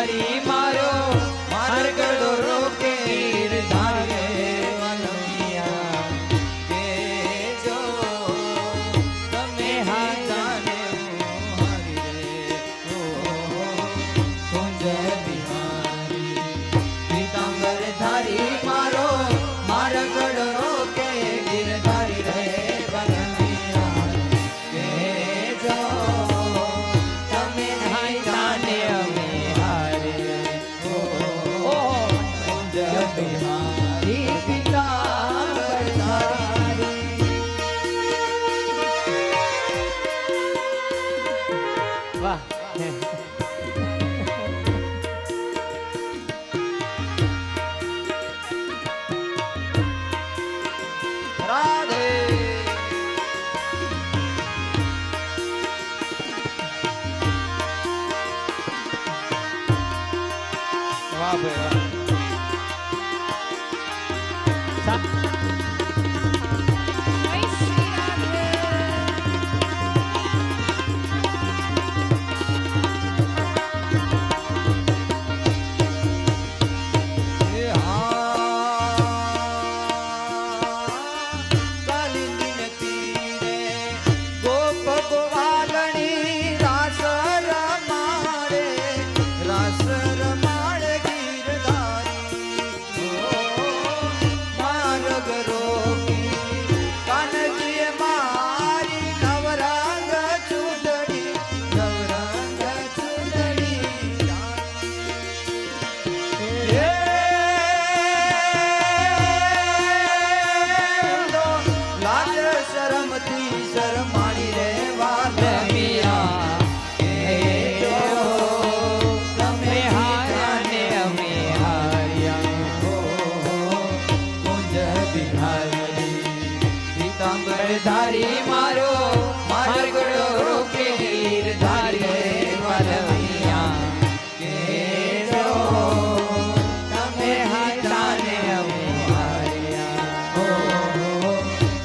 ધારી મારો માર્ગડો રોકે ધારે વનમિયા કે જો તમે હાથાને હારી રે કુંજ બિહારી પીતાંબર ધારી મારો માર્ગડો રોકે ગિરધારી રે વનમિયા કે જો તમે હાથાને અમે હારે કુંજ બિહારી પીતાંબર ધારી વાહ રાધે વાહ ભાઈ કાલિંદીન તીરે ગોપ ગોવાલણી રાસ રમાડે ગીરધારી માર્ગ રોકી કાનજીએ મારી નવરંગ ચૂંટણી લાજ શરમથી શરમાણી રે વાલમિયા કે જો તમે હાર્યાને અમે હાર્યા કુંજ બિહારી પીતાંબર ધારી મારો માર્ગડો રોકે ગીરધારી રે વાલમિયા કે જો તમે હાથાને અમે હાર્યા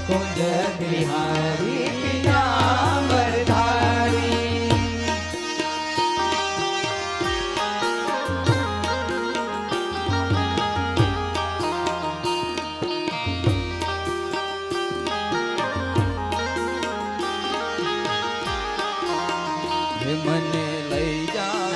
કુંજ બિહારી પીતાંબર ધારી મને લઈ જા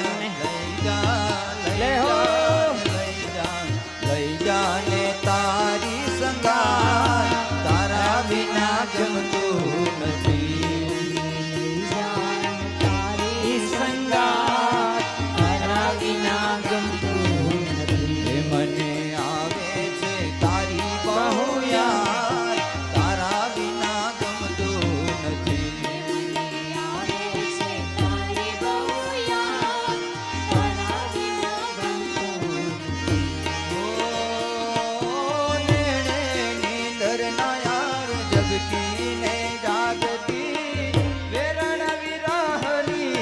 લઈ જા ને તારી સંગાત તારા વિના ગમતું નથી તારી સંગાત તારા વિના ગમતું નથી મને આવે છે તારી બહુ યાદ તારા વિના ગમતું નથી નીંદર ના યાર જગતીને જાગતી વેરણ વિરહની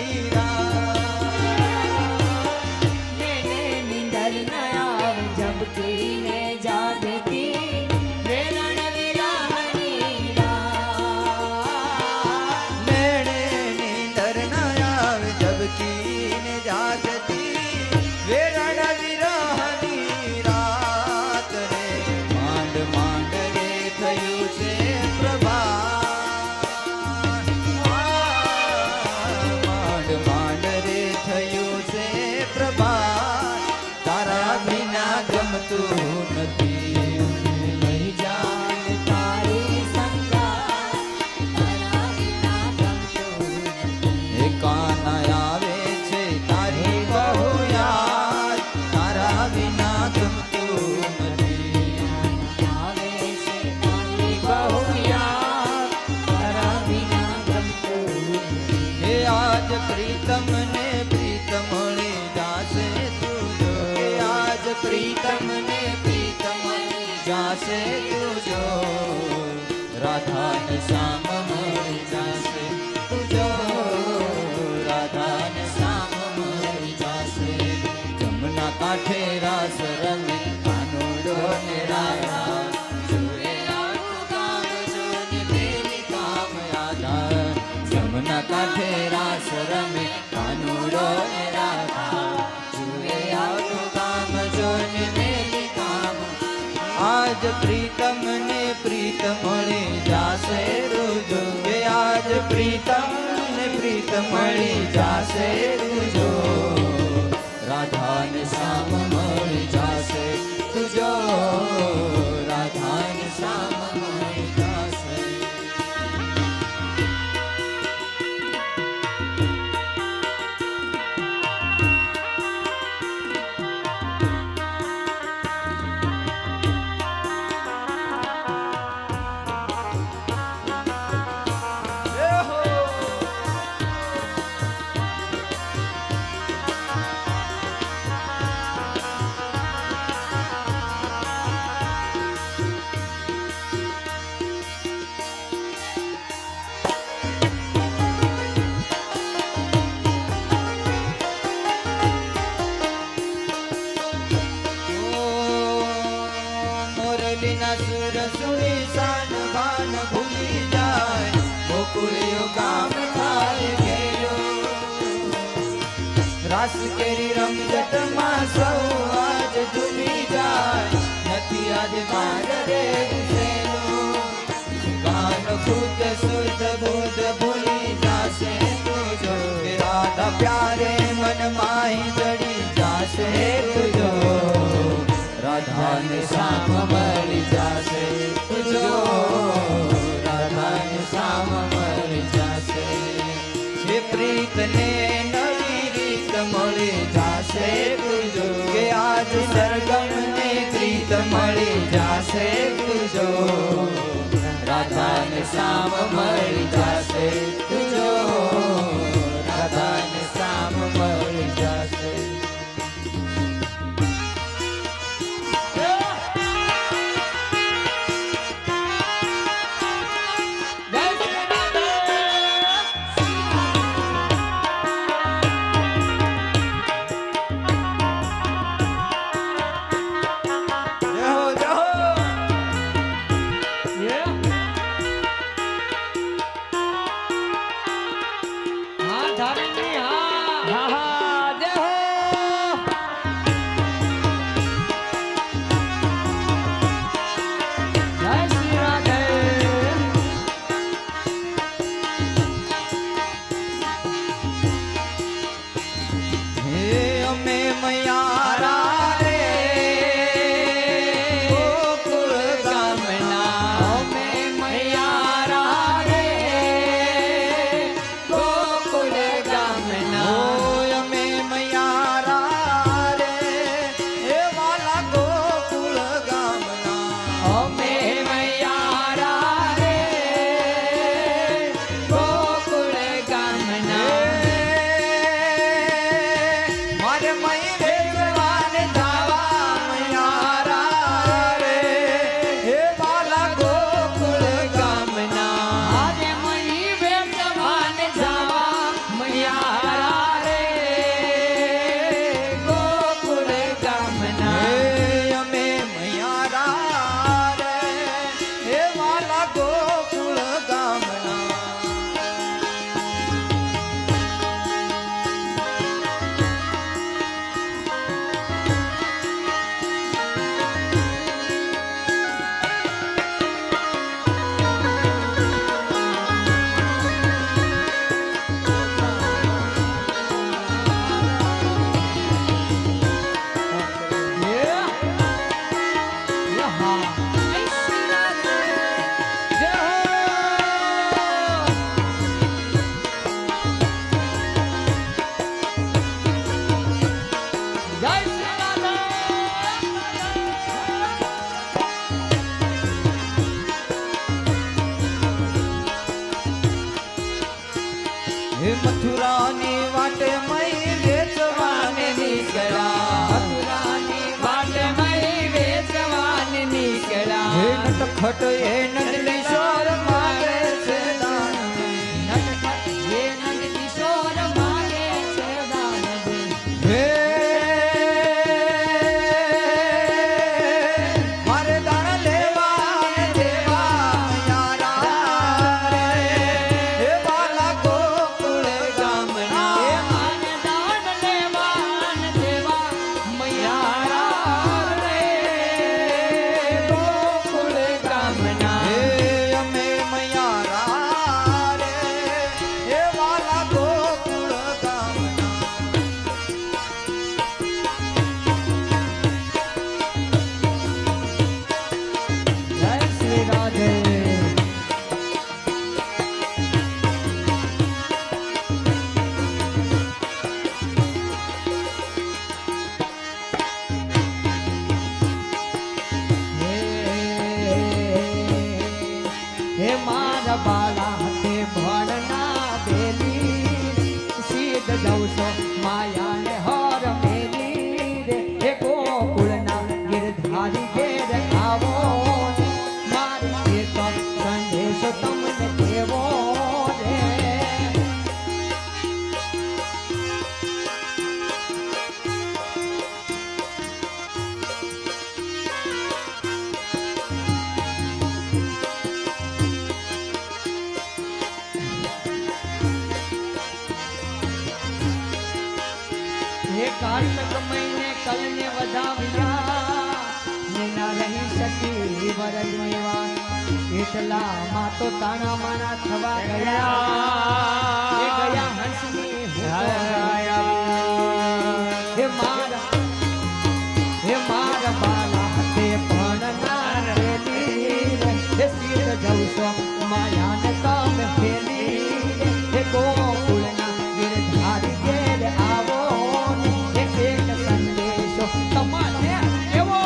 નીંદર ના યાર જગતીને જાગતી વેરણ વિરહની રાત રે માંડ માંડ રે થયું છે પ્રભાત માંડ માંડ રે થયું છે પ્રભાત તારા વિના ગમતું નથી લઈ જા ને તારી સંગાત તારા વિના ગમતું નથી કાના આવે છે તારી બહુ યાદ તારા વિના ગમતું નથી આવે છે તારી બહુ યાદ તારા વિના ગમતું નથી હે આજ પ્રીતમ ને પ્રીતમ મળી જાશે તુજો હે આજ પ્રીતમ ને પ્રીતમ મળી જાશે તુજો રાધા ને શ્યામ મળી જાશે તુજો રાધા ને શ્યામ મળી જાશે જમના કાંઠે રાસ રમે કાનુડો ને રાધા જોએ આખું ગામ જોને બેની કામ યાદા જમના કાંઠે રાસ રમે કાનુડો ને રાધા જોએ તમને પ્રીત મળી જાશે તુજો રાધાને શ્યામ મળી જાશે તુજો રાધાને શ્યામ મળી જાશે મોરલીના સુર સુણી શાન ભાન ભૂલી જાય ગોકુળિયો ગામ થાય ઘેરો રાસ કેરી રમઝટમાં સૌ આજ ઝૂમી જાય નથી આજ માર રે ગુસેલો ગાન ખુદ શુદ્ધ બુદ્ધ ભૂલી જાશે તુજો કે રાધા પ્યારે મન માહી જડી જાશે તુજો રાધાને શ્યામ મળી જાશે તુજો રાધાને શ્યામ મળી જાશે હે પ્રીતને નવી રીત મળી જાશે તુજો કે આજ સરગમને પ્રીત મળી જાશે તુજો રાધાને શ્યામ મળી જાશે તુજો રાધાને શ્યામ મળી જાશે મથુરાની વાટે મય વેચવાને નીકળ્યા મથુરાની વાટે મય વેચવાને નીકળ્યા હે નટખટ હે નંદકિશોર માગે છે દાન નટખટ હે નંદકિશોર માગે છે દાન હે મારે દાન લેવા ને દેવા યારા રે હે બાલા ગોકુળ ગામના હે મારે દાન લેવા ને દેવા મૈયારા રે ગોકુળ ગામના હે હે કાર્તક મહિને કલને વધાવ્યા ને ના રહી શકી વરજમયવા એટલા માં તો તાણા માણા થવા ગયા એ ગયા હંસની હે મારા બાલા તે પણ ના રેલી હે સીત જવસો માયાને કામ ફેલી હે ગોકુળના ગિરધારી ઘેર આવો ને એક સંદેશો તમારે એવો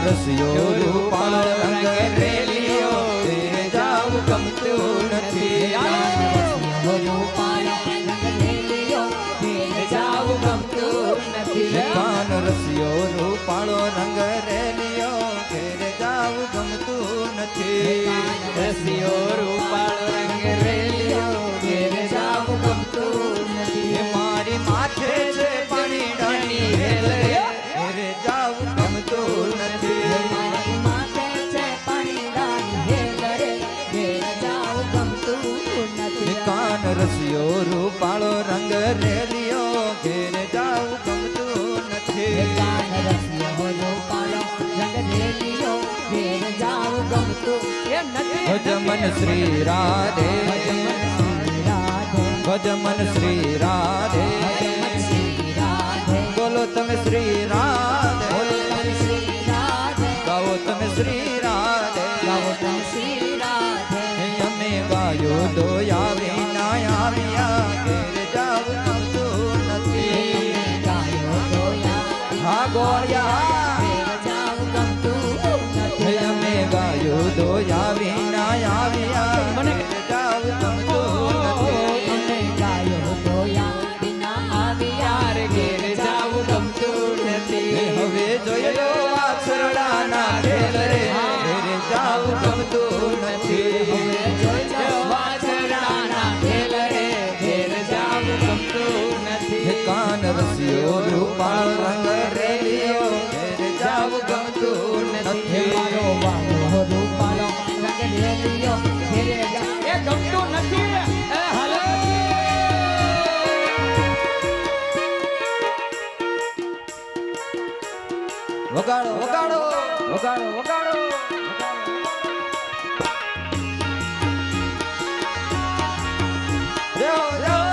રસિયો રૂપાળ રંગ રેલિયો તે જાવ ગમતું નથી કાન રસિયો રૂપાળો રંગ રેલિયો ઘેર જાવ ગમતું નથી રસિયો રૂપાળો રંગ રેલિયો ઘેર જાવ ગમતું નથી મારી માથે છે પાણી ડાની હેલ ઘેર જાવ ગમતું નથી મારી માથે છે પાણી ડાની હેલ રે ઘેર જાવ ગમતું નથી કાન રસિયો રૂપાળો રંગ રેલિયો ઘેર જાવ ગમતું નથી કાન રસિયો રૂપાળો રંગ રેલિયો ઘેર જાવ ગમતું નથી ભજમન શ્રી રાધે ભજમન શ્રી રાધે બોલો તમે શ્રી રાધે ગાઓ તમે શ્રી રાધે અમે ગાયો દોયા વિના આવ્યા ઘેર જાવ ગમતું નથી હા ગોળિયા અમે ગાયો દોયા વિના આવ્યા ઘેર જાવ ગમતું નથી હવે જોઈ લો આ છરડાના ખેલ રે ઘેર જાવ ગમતું નથી કાન રસિયો રૂપાળ રંગ રેલિયો ઘેર જાવ ગમતું નથી મારો વાલો રૂપાળો રંગ રેલિયો ઘેર જાવ એ ગમતું નથી એ હાલો વગાડો વગાડો વગાડો વગાડો જાઓ જાઓ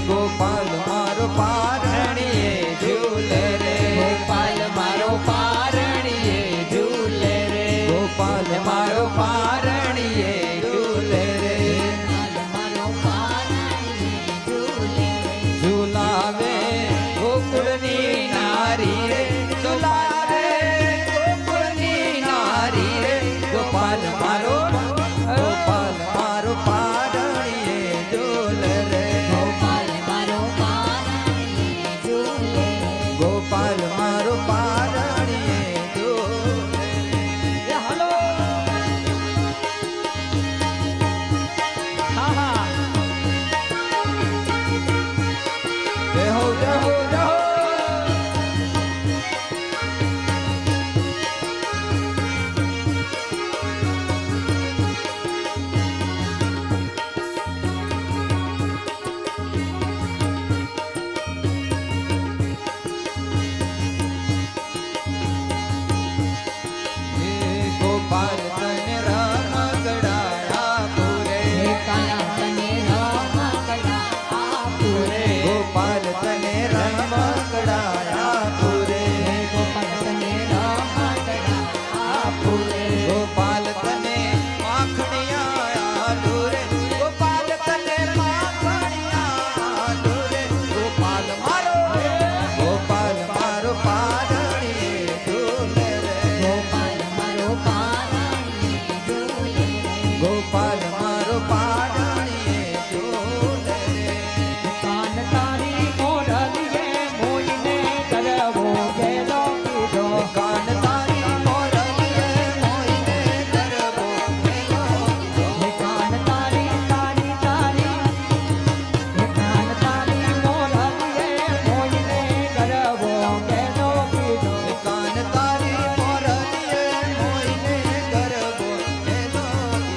ગોપાલ મારો પારણીએ ઝૂલે રે ગોપાલ મારો પારણીએ ઝૂલે રે ગોપાલ મારો પારણીએ ઝૂલે રે મારો પારણીએ ઝૂલે ઝૂલાવે ગોકુળની નારી રે ઝૂલાવે ગોકુળની નારી રે ગોપાલ મારો પારણીએ ઝૂલે રે ગોપાલ મારો પારણીએ ઝૂલે ગોપાલ મારો પારણીએ ઝૂલે એ હાલો હા હા જય હો જય હો જય હો ગોપાલ મારો પાડણીએ જોડે રે કાન તારી મોરલીએ મોઈને કરવો ગેલો કીધો કાન તારી મોરલીએ મોઈને કરવો ગેલો કીધો કાન તારી તારી તારી કાન તારી મોરલીએ મોઈને કરવો ગેલો કીધો કાન તારી મોરલીએ મોઈને કરવો ગેલો કીધો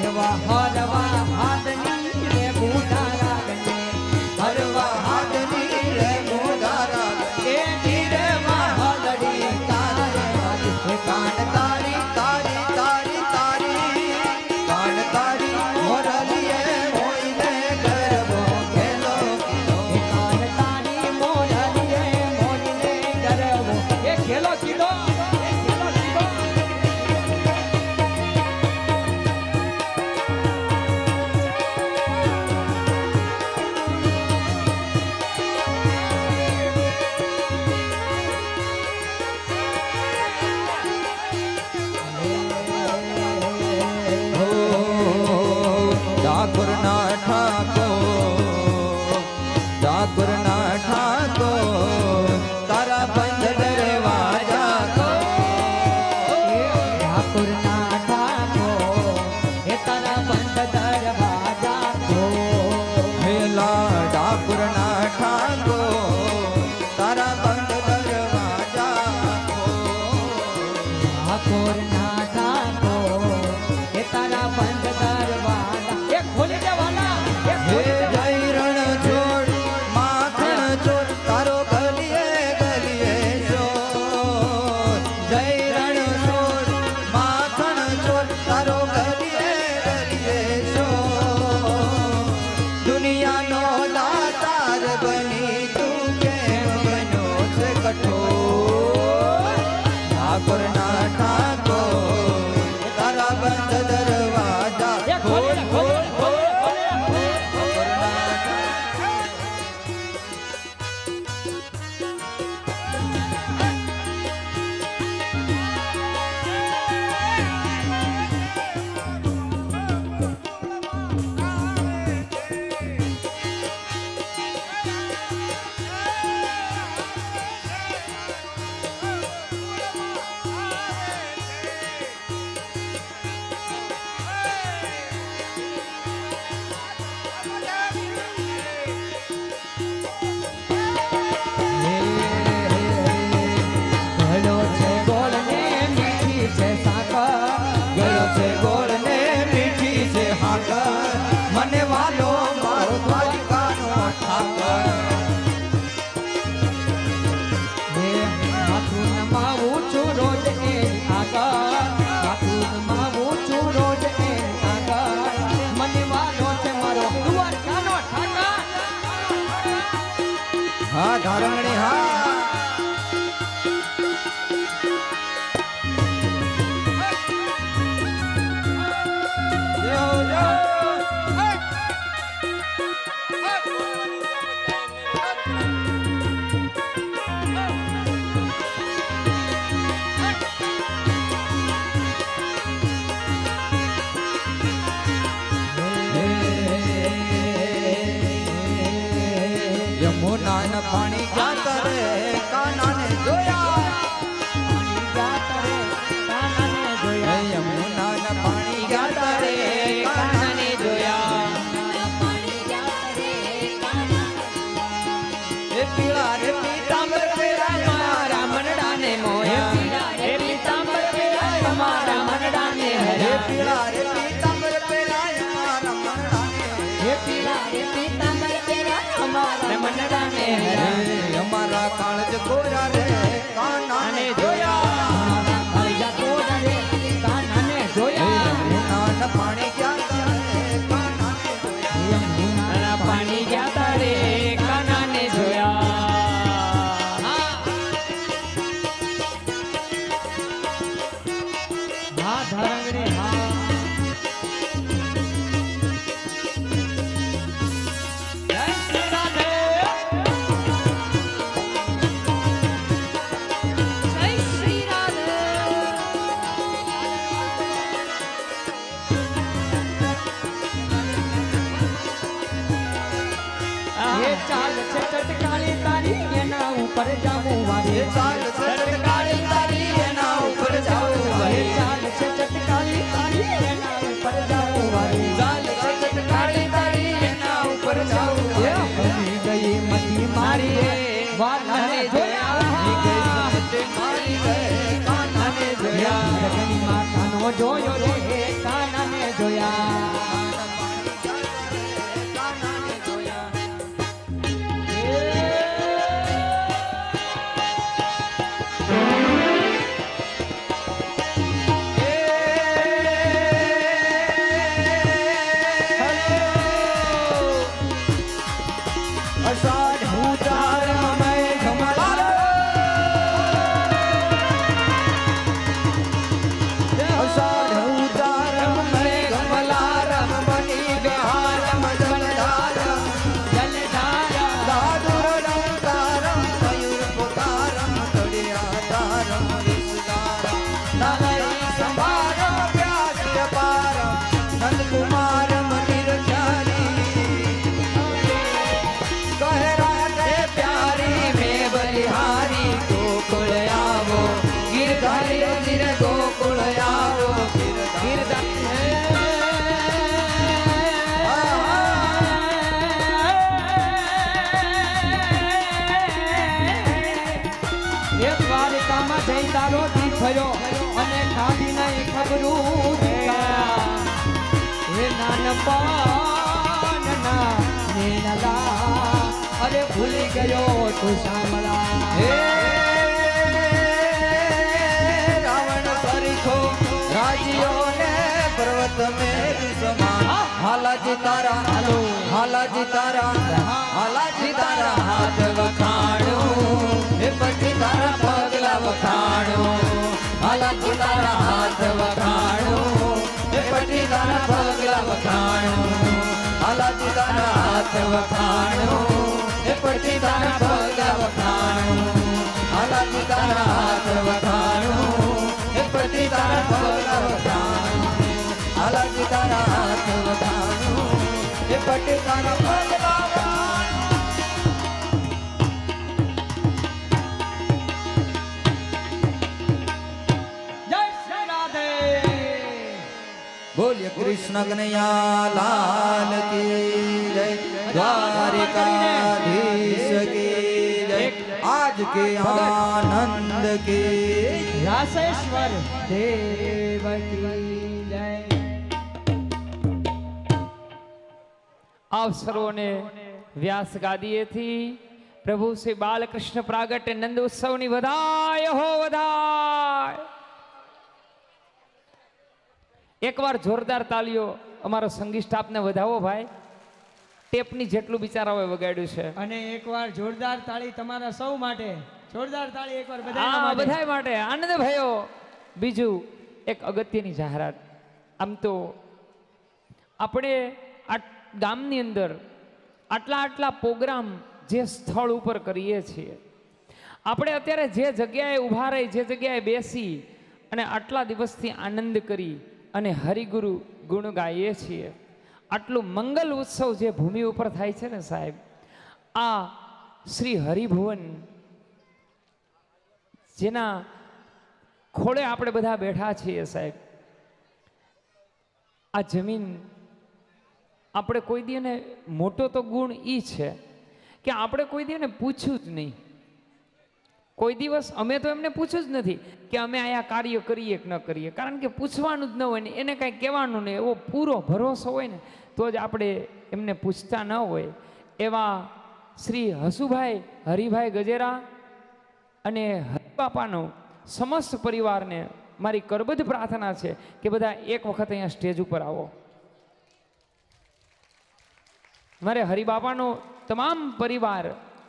એવા હરવા હાથની રે બુઢા લાગને હરવા હાથની રે મોઢારા એ ધીરે મહલડી તારે કાન તારી તારી તારી તારી કાન તારી મોરલીએ મોઈને કરવો ગેલો કીધો કાન તારી મોરલીએ મોઈને કરવો એ ખેલો કીધો એ ખેલો કીધો ડાકોરના ઠાકો તારા બંધ દરવાજા કો ઠાકોરના ઠાકો એ તારા બંધ દરવાજા કો હેલા ડાકોરના ઠાકો તારા બંધ દરવાજા કો ઠાકોરના ઠાકો એ તારા બંધ દરવાજા એ ખોલી દેવાના એ હે ખોલી જય રણ છોડ માખણ ચોર તારો ગલીએ ગલીએ ચોર જય રણ છોડ માખણ ચોર તારો ગલીએ ગલીએ ચોર દુનિયાનો દાતાર બની તું કેમ બનો છે કઠોર ઠાકોરના ઠાકો તારા બંધ દરવાજા એ ખોલી દે, ખોલી દે, ખોલી દે, ખોલી દે. ઠાકોરના ઠાકો ગળો છે ગોળ ને મીઠી છે સાકર ગળો છે ગોળ ને મીઠી છે હાકર મને વાલો મારો દ્વારિકાનો ઠાકર હે માથું નમાવું છું રોજ એની આગળ માથું નમાવું છું રોજ એની આગળ મને વાલો છે મારો દ્વારકાનો ઠાકર હા ધારણી હા જો જો યમુનાના પાણી ક્યાં તરે કાનાને જોયા પાણી ગાતા રે કાનાને હે જોયા યમુનાના પાણી ક્યાં તરે કાનાને જોયા હે પીળા રે પીતાંબર પહેરાયા મારા મનડાને મોયા હે પીતાંબર પહેરાય મારા મનડાને હે હર્યા પીળા રે પીતાંબર પહેરાયા મારા મનડાને હે પીળા હે પીતાંબર પહેરાય અમારા મનડાને હર્યા હે અમારા કાળજ કોરા રે કાનાને જોયા અમારા કાળજા કોરા રે કાનાને હે જોયા યમુનાના પાણી ક્યાં તરે કાનાને જોયા યમુનાના પાણી ગયા તારે કાનાને જોયા હા ધરંગડી હા જય શ્રી રાધે ચાલ છે ચટકાળી તારી એના ઉપર જાવું વારે ચાલ ચટકાળી તારી એના ઉપર જાવું વારે ચાલ છે ચટકાળી તારી એના ઉપર જાવું વારે ચાલ ચટકાળી તારી એના ઉપર જાવું એ હમી ગઈ મતી મારી વાલાને જોયા મારી ગયે કાનાને જોયા જગની માતાનો જોયો રે કાનાને જોયા કાનાને જોયા અષાઢ ઉતાર મેં ઘમલાર અષાઢ ઉતાર મેં ઘમલારમ બની વિહારમ જલધારમ દાદુર લંકારમ મયુર પુકારમ તળિયા તારમ વિસુદારમ નલઈ સંભારમ વ્યાસ પારમ નંદકુમારમ નિર્જારી कहराते प्यारी में बलिहारी गोकुल आवो गिरधारी गिर गोकुल आवो એક દ્વારિકામાં જઈ તારો દી થયો અને ખાધી નહીં ખબરું દીકરા હે નાનપણના નેનલા અરે ભૂલી ગયો તું સાંભળા हे रावण सरिखो राजियों ने पर्वत में समान हालाजी तारा हालाजी तारा हालाजी तारा हाथ वखाणो हे पटी तारा पगला वखाणो हालाजी तारा हाथ वखाणो हे पटी तारा पगला वखाणो हालाजी तारा हाथ वखाणो हे पटी तारा पगला वखाणो हालाजी तारा हाथ वखाणो हे पटी तारा पगला वखाणो हालाजी तारा हाथ वखाणो हे पटी तारा पगला वखाणो જય શ્રી રાધે बोलिए कृष्ण कन्हैया लाल की जय द्वारिकाधीश की जय आज के आनंद की રાસેશ્વર દેવ કી જય આપ સર્વોને વ્યાસ ગાદીએથી પ્રભુ શ્રી બાલકૃષ્ણ પ્રાગટ્ય નંદ ઉત્સવની વધાય હો વધાય. એકવાર જોરદાર તાલીઓ અમારો સંગીત સ્ટાફને વધાવો ભાઈ. ટેપની જેટલું બિચારાઓએ વગાડ્યું છે. અને એકવાર જોરદાર તાળી તમારા સૌ માટે જોરદાર તાળી એકવાર હા બધા બધાય માટે આનંદ ભયો. બીજું એક અગત્યની જાહેરાત. આમ તો આપણે આ ગામની અંદર આટલા પ્રોગ્રામ જે સ્થળ ઉપર કરીએ છીએ, આપણે અત્યારે જે જગ્યાએ ઊભા રહી, જે જગ્યાએ બેસી અને આટલા દિવસથી આનંદ કરી અને હરિગુરુ ગુણ ગાઈએ છીએ, આટલું મંગલ ઉત્સવ જે ભૂમિ ઉપર થાય છે ને સાહેબ, આ શ્રી હરિભુવન જેના ખોળે આપણે બધા બેઠા છીએ સાહેબ, આ જમીન આપણે કોઈ દીને મોટો તો ગુણ એ છે કે આપણે કોઈ દીને પૂછ્યું જ નહીં. કોઈ દિવસ અમે તો એમને પૂછ્યું જ નથી કે અમે આયા કાર્ય કરીએ કે ન કરીએ, કારણ કે પૂછવાનું જ ન હોય ને એને કાંઈ કહેવાનું નહીં, એવો પૂરો ભરોસો હોય ને તો જ આપણે એમને પૂછતા ન હોય. એવા શ્રી હસુભાઈ હરિભાઈ ગજેરા અને હરિબાપાનો સમસ્ત પરિવારને મારી કરબદ્ધ પ્રાર્થના છે કે બધા એક વખત અહીંયા સ્ટેજ ઉપર આવો. મારે હરિબાપાનો તમામ પરિવાર,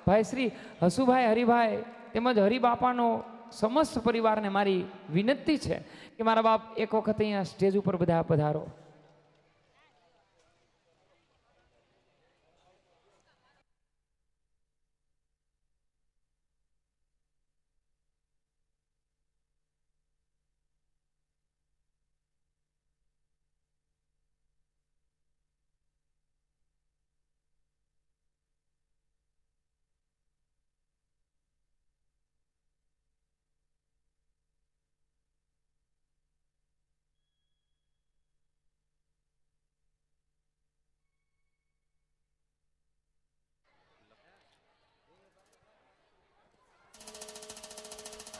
ભાઈ શ્રી હસુભાઈ હરિભાઈ તેમજ હરિબાપાનો સમસ્ત પરિવારને મારી વિનંતી છે કે મારા બાપ એક વખત અહીંયા સ્ટેજ ઉપર બધા પધારો.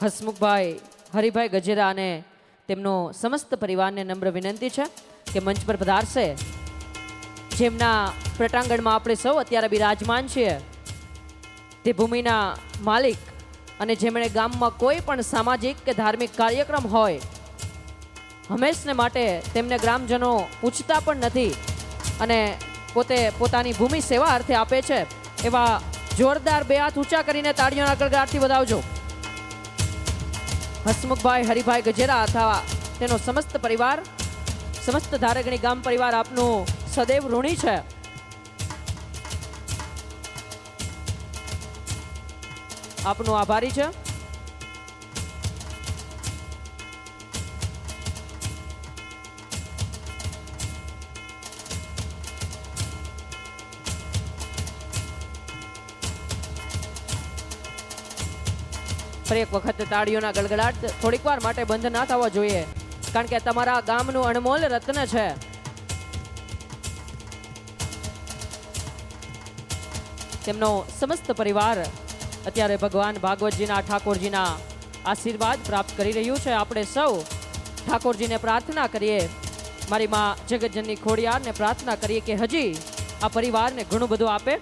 હસમુખભાઈ હરિભાઈ ગજેરા અને તેમનો સમસ્ત પરિવારને નમ્ર વિનંતી છે કે મંચ પર પધારશે. જેમના પ્રટાંગણમાં આપણે સૌ અત્યારે બિરાજમાન છીએ તે ભૂમિના માલિક અને જેમણે ગામમાં કોઈ પણ સામાજિક કે ધાર્મિક કાર્યક્રમ હોય હંમેશને માટે તેમને ગ્રામજનો પૂછતા પણ નથી અને પોતે પોતાની ભૂમિ સેવા અર્થે આપે છે. એવા જોરદાર બે હાથ ઊંચા કરીને તાળીઓના ગળગડાટથી વધાવજો. હસમુખભાઈ હરિભાઈ ગજેરા અથવા તેનો સમસ્ત પરિવાર, સમસ્ત ધારગણી ગામ પરિવાર આપનું સદૈવ ઋણી છે. આપનું આભારી છે. ફરી એક વખત તાળીઓના ગળગડાટ થોડીક વાર માટે બંધ ના થવા જોઈએ, કારણ કે તમારા ગામનું અણમોલ રત્ન છે. તેમનો સમસ્ત પરિવાર અત્યારે ભગવાન ભાગવતજીના ઠાકોરજીના આશીર્વાદ પ્રાપ્ત કરી રહ્યું છે. આપણે સૌ ઠાકોરજીને પ્રાર્થના કરીએ, મારી માં જગતજનની ખોડિયારને પ્રાર્થના કરીએ કે હજી આ પરિવારને ઘણું બધું આપે.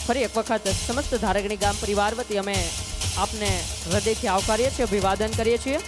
ફરી એક વખત સમસ્ત ધારગણી ગામ પરિવાર વતી અમે આપને હૃદયથી આવકારીએ છીએ, અભિવાદન કરીએ છીએ.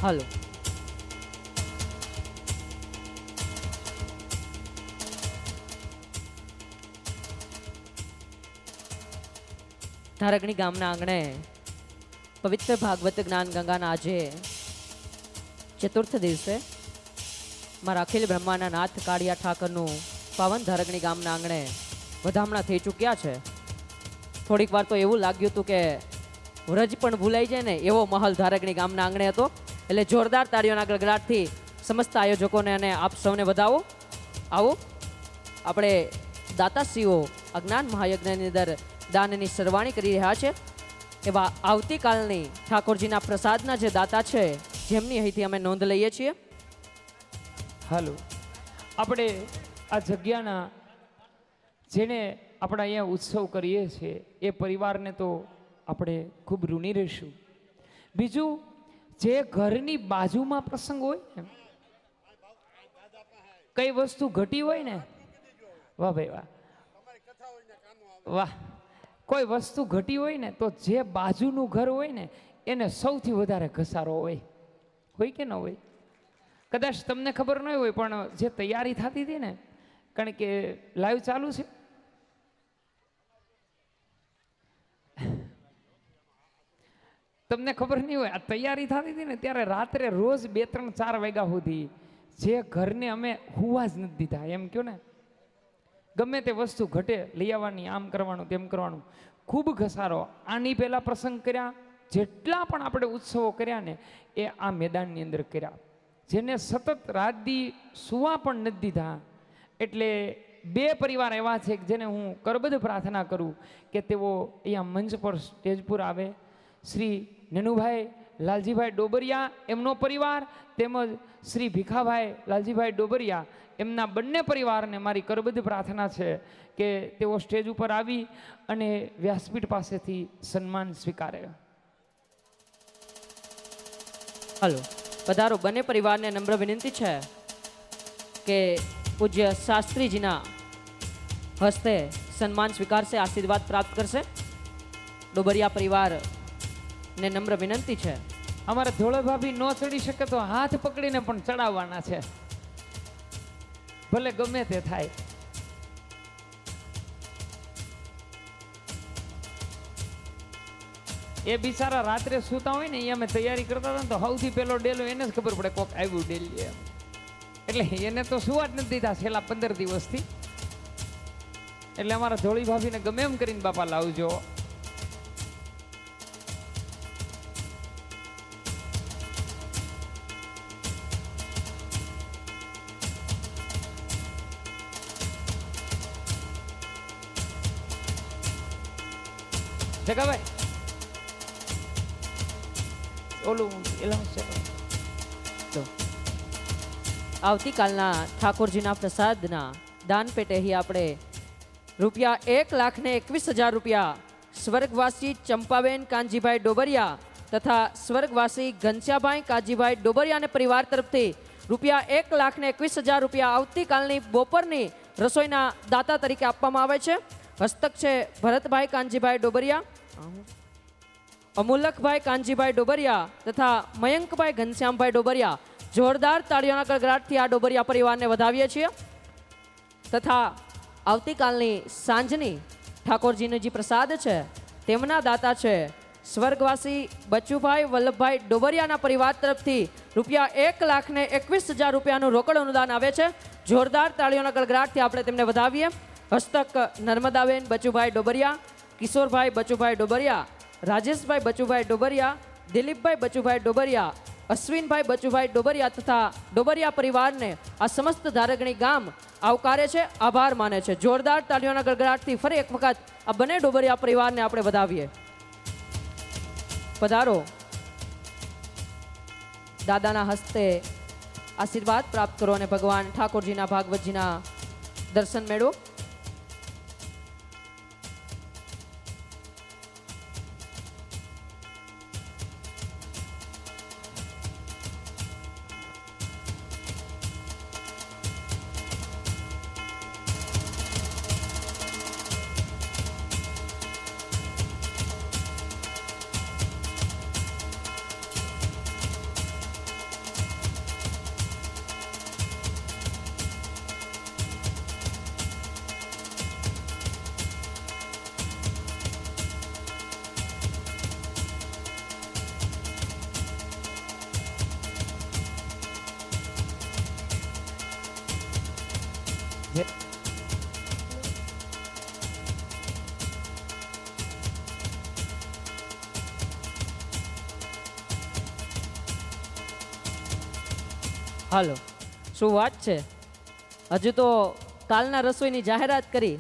હાલો. ધારગણી ગામના આંગણે પવિત્ર ભાગવત જ્ઞાન ગંગાના આજે ચતુર્થ દિવસે મારા અખિલ બ્રહ્માના નાથ કાળિયા ઠાકરનું પાવન ધારગણી ગામના આંગણે વધામણા થઈ ચૂક્યા છે. થોડીક વાર તો એવું લાગ્યું હતું કે વ્રજ પણ ભૂલાઈ જાય ને એવો માહોલ ધારગણી ગામના આંગણે હતો. એટલે જોરદાર તાળીઓના ગળગડાટથી સમસ્ત આયોજકોને અને આપ સૌને વધાવો. આવો આપણે દાતાશ્રીઓ અજ્ઞાન મહાયજ્ઞની અંદર દાનની સરવાણી કરી રહ્યા છે. એવા આવતીકાલની ઠાકોરજીના પ્રસાદના જે દાતા છે જેમની અહીંથી અમે નોંધ લઈએ છીએ. હાલો, આપણે આ જગ્યાના જેને આપણે અહીંયા ઉત્સવ કરીએ છીએ એ પરિવારને તો આપણે ખૂબ ઋણી રહીશું. બીજું, જે ઘરની બાજુમાં પ્રસંગ હોય ને, કઈ વસ્તુ ઘટી હોય ને, વાહ ભાઈ વાહ, વાહ, કોઈ વસ્તુ ઘટી હોય ને તો જે બાજુનું ઘર હોય ને એને સૌથી વધારે ઘસારો હોય કે ન હોય? કદાચ તમને ખબર ન હોય, પણ જે તૈયારી થતી હતી ને, કારણ કે લાઈવ ચાલુ છે, તમને ખબર નહીં હોય, આ તૈયારી થતી હતી ને ત્યારે રાત્રે રોજ 2, 3, 4 વાગ્યા સુધી જે ઘરને અમે હુવા જ નથી દીધા. એમ કહો ને, ગમે તે વસ્તુ ઘટે લઈ આવવાની, આમ કરવાનું તેમ કરવાનું, ખૂબ ઘસારો. આની પહેલાં પ્રસંગ કર્યા, જેટલા પણ આપણે ઉત્સવો કર્યા ને એ આ મેદાનની અંદર કર્યા, જેને સતત રાતદી સુવા પણ નથી દીધા. એટલે 2 પરિવાર એવા છે કે જેને હું કરબદ્ધ પ્રાર્થના કરું કે તેઓ અહીંયા મંચ પર સ્ટેજ પર આવે. શ્રી નનુભાઈ લાલજીભાઈ ડોબરિયા એમનો પરિવાર, તેમજ શ્રી ભીખાભાઈ લાલજીભાઈ ડોબરિયા એમના બંને પરિવારને મારી કરબદ્ધ પ્રાર્થના છે કે તેઓ સ્ટેજ ઉપર આવી અને વ્યાસપીઠ પાસેથી સન્માન સ્વીકારે. હાલો પધારો. બંને પરિવારને નમ્ર વિનંતી છે કે પૂજ્ય શાસ્ત્રીજીના હસ્તે સન્માન સ્વીકારશે, આશીર્વાદ પ્રાપ્ત કરશે. ડોબરિયા પરિવારને નમ્ર વિનંતી છે. અમારા ધોળા ભાભી ન ચડી શકે તો હાથ પકડીને પણ ચડાવવાના છે, ભલે ગમે તે થાય. એ બિચારા રાત્રે સૂતા હોય ને એ અમે તૈયારી કરતા હતા ને તો સૌથી પહેલો ડેલો એને જ ખબર પડે કોક આવ્યું ડેલી એમ. એટલે એને તો સુવા જ નથી દીધા છેલ્લા 15 દિવસથી. એટલે અમારા ધોળી ભાભીને ગમે એમ કરીને બાપા લાવજો. જગાભાઈ ઓલું એલાઉન્સ છે. આવતીકાલના ઠાકોરજીના પ્રસાદના દાન પેટે અહીં આપણે ₹1,21,000 સ્વર્ગવાસી ચંપાબેન કાનજીભાઈ ડોબરિયા તથા સ્વર્ગવાસી ઘનશ્યાભાઈ કાજીભાઈ ડોબરિયાને પરિવાર તરફથી ₹1,21,000 આવતીકાલની બપોરની રસોઈના દાતા તરીકે આપવામાં આવે છે. હસ્તક છે ભરતભાઈ કાનજીભાઈ ડોબરિયા, અમુલકભાઈ કાનજીભાઈ ડોબરિયા તથા મયંકભાઈ ઘનશ્યામભાઈ ડોબરિયા. જોરદાર તાળીઓના ગડગડાટથી આ ડોબરિયા પરિવારને વધાવીએ છીએ. તથા આવતીકાલની સાંજની ઠાકોરજીનો જે પ્રસાદ છે તેમના દાતા છે સ્વર્ગવાસી બચુભાઈ વલ્લભભાઈ ડોબરિયાના પરિવાર તરફથી ₹1,21,000 રોકડ અનુદાન આવે છે. જોરદાર તાળીઓના ગડગડાટથી આપણે તેમને વધાવીએ. હસ્તક નર્મદાબેન બચુભાઈ ડોબરિયા, કિશોરભાઈ બચુભાઈ ડોબરિયા, રાજેશભાઈ બચુભાઈ ડોબરિયા, દિલીપભાઈ બચુભાઈ ડોબરિયા, અશ્વિનભાઈ બચુભાઈ ડોબરિયા તથા ડોબરિયા પરિવારને આ સમસ્ત ધારગણી ગામ આવકારે છે, આભાર માને છે. જોરદાર તાળીઓના ગડગડાટથી ફરી એક વખત આ બંને ડોબરિયા પરિવારને આપણે વધાવીએ. પધારો. દાદાના હસ્તે આશીર્વાદ પ્રાપ્ત કરો અને ભગવાન ઠાકોરજીના ભાગવતજીના દર્શન મેળવો. હાલો, શું વાત છે? હજુ તો કાલના રસોઈની જાહેરાત કરી,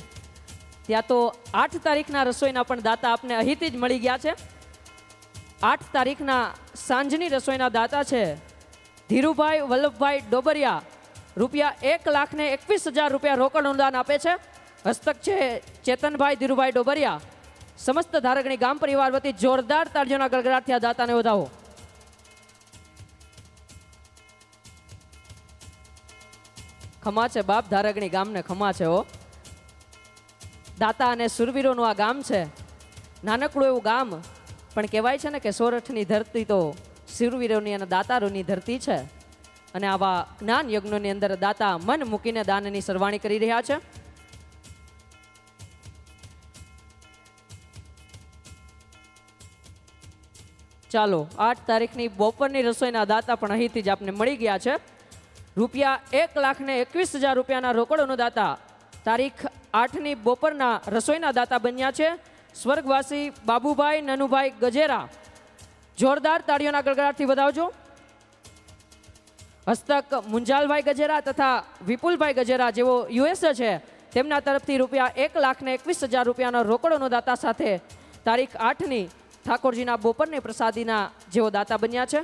ત્યાં તો 8 તારીખના રસોઈના પણ દાતા આપને અહીંથી જ મળી ગયા છે. 8 તારીખના સાંજની રસોઈના દાતા છે ધીરુભાઈ વલ્લભભાઈ ડોબરિયા. ₹1,21,000 રોકડ અનુદાન આપે છે. હસ્તક છે ચેતનભાઈ ધીરુભાઈ ડોબરિયા. સમસ્ત ધારગણી ગામ પરિવાર વતી જોરદાર તાળીઓના ગડગડાટથી આ દાતાને વધાવો. ખમા છે બાપ, ધારગણી ગામને ખમા છે હો. દાતા અને સુરવીરોનું આ ગામ છે. નાનકડું એવું ગામ, પણ કહેવાય છે ને કે સોરઠની ધરતી તો સુરવીરોની અને દાતારોની ધરતી છે. અને આવા જ્ઞાન યજ્ઞોની અંદર દાતા મન મૂકીને દાનની સરવાણી કરી રહ્યા છે. ચાલો, 8 તારીખની બપોરની રસોઈના દાતા પણ અહીંથી જ આપને મળી ગયા છે. ₹1,21,000 રોકડ અનુદાતા તારીખ 8ની બપોરના રસોઈના દાતા બન્યા છે સ્વર્ગવાસી બાબુભાઈ નનુભાઈ ગજેરા. જોરદાર તાળીઓના ગડગડાટથી વધાવજો. હસ્તક મુંજાલભાઈ ગજેરા તથા વિપુલભાઈ ગજેરા જેઓ યુએસએ છે, તેમના તરફથી ₹1,21,000 રોકડ અનુદાતા સાથે તારીખ 8ની ઠાકોરજીના બપોરની પ્રસાદીના જેઓ દાતા બન્યા છે.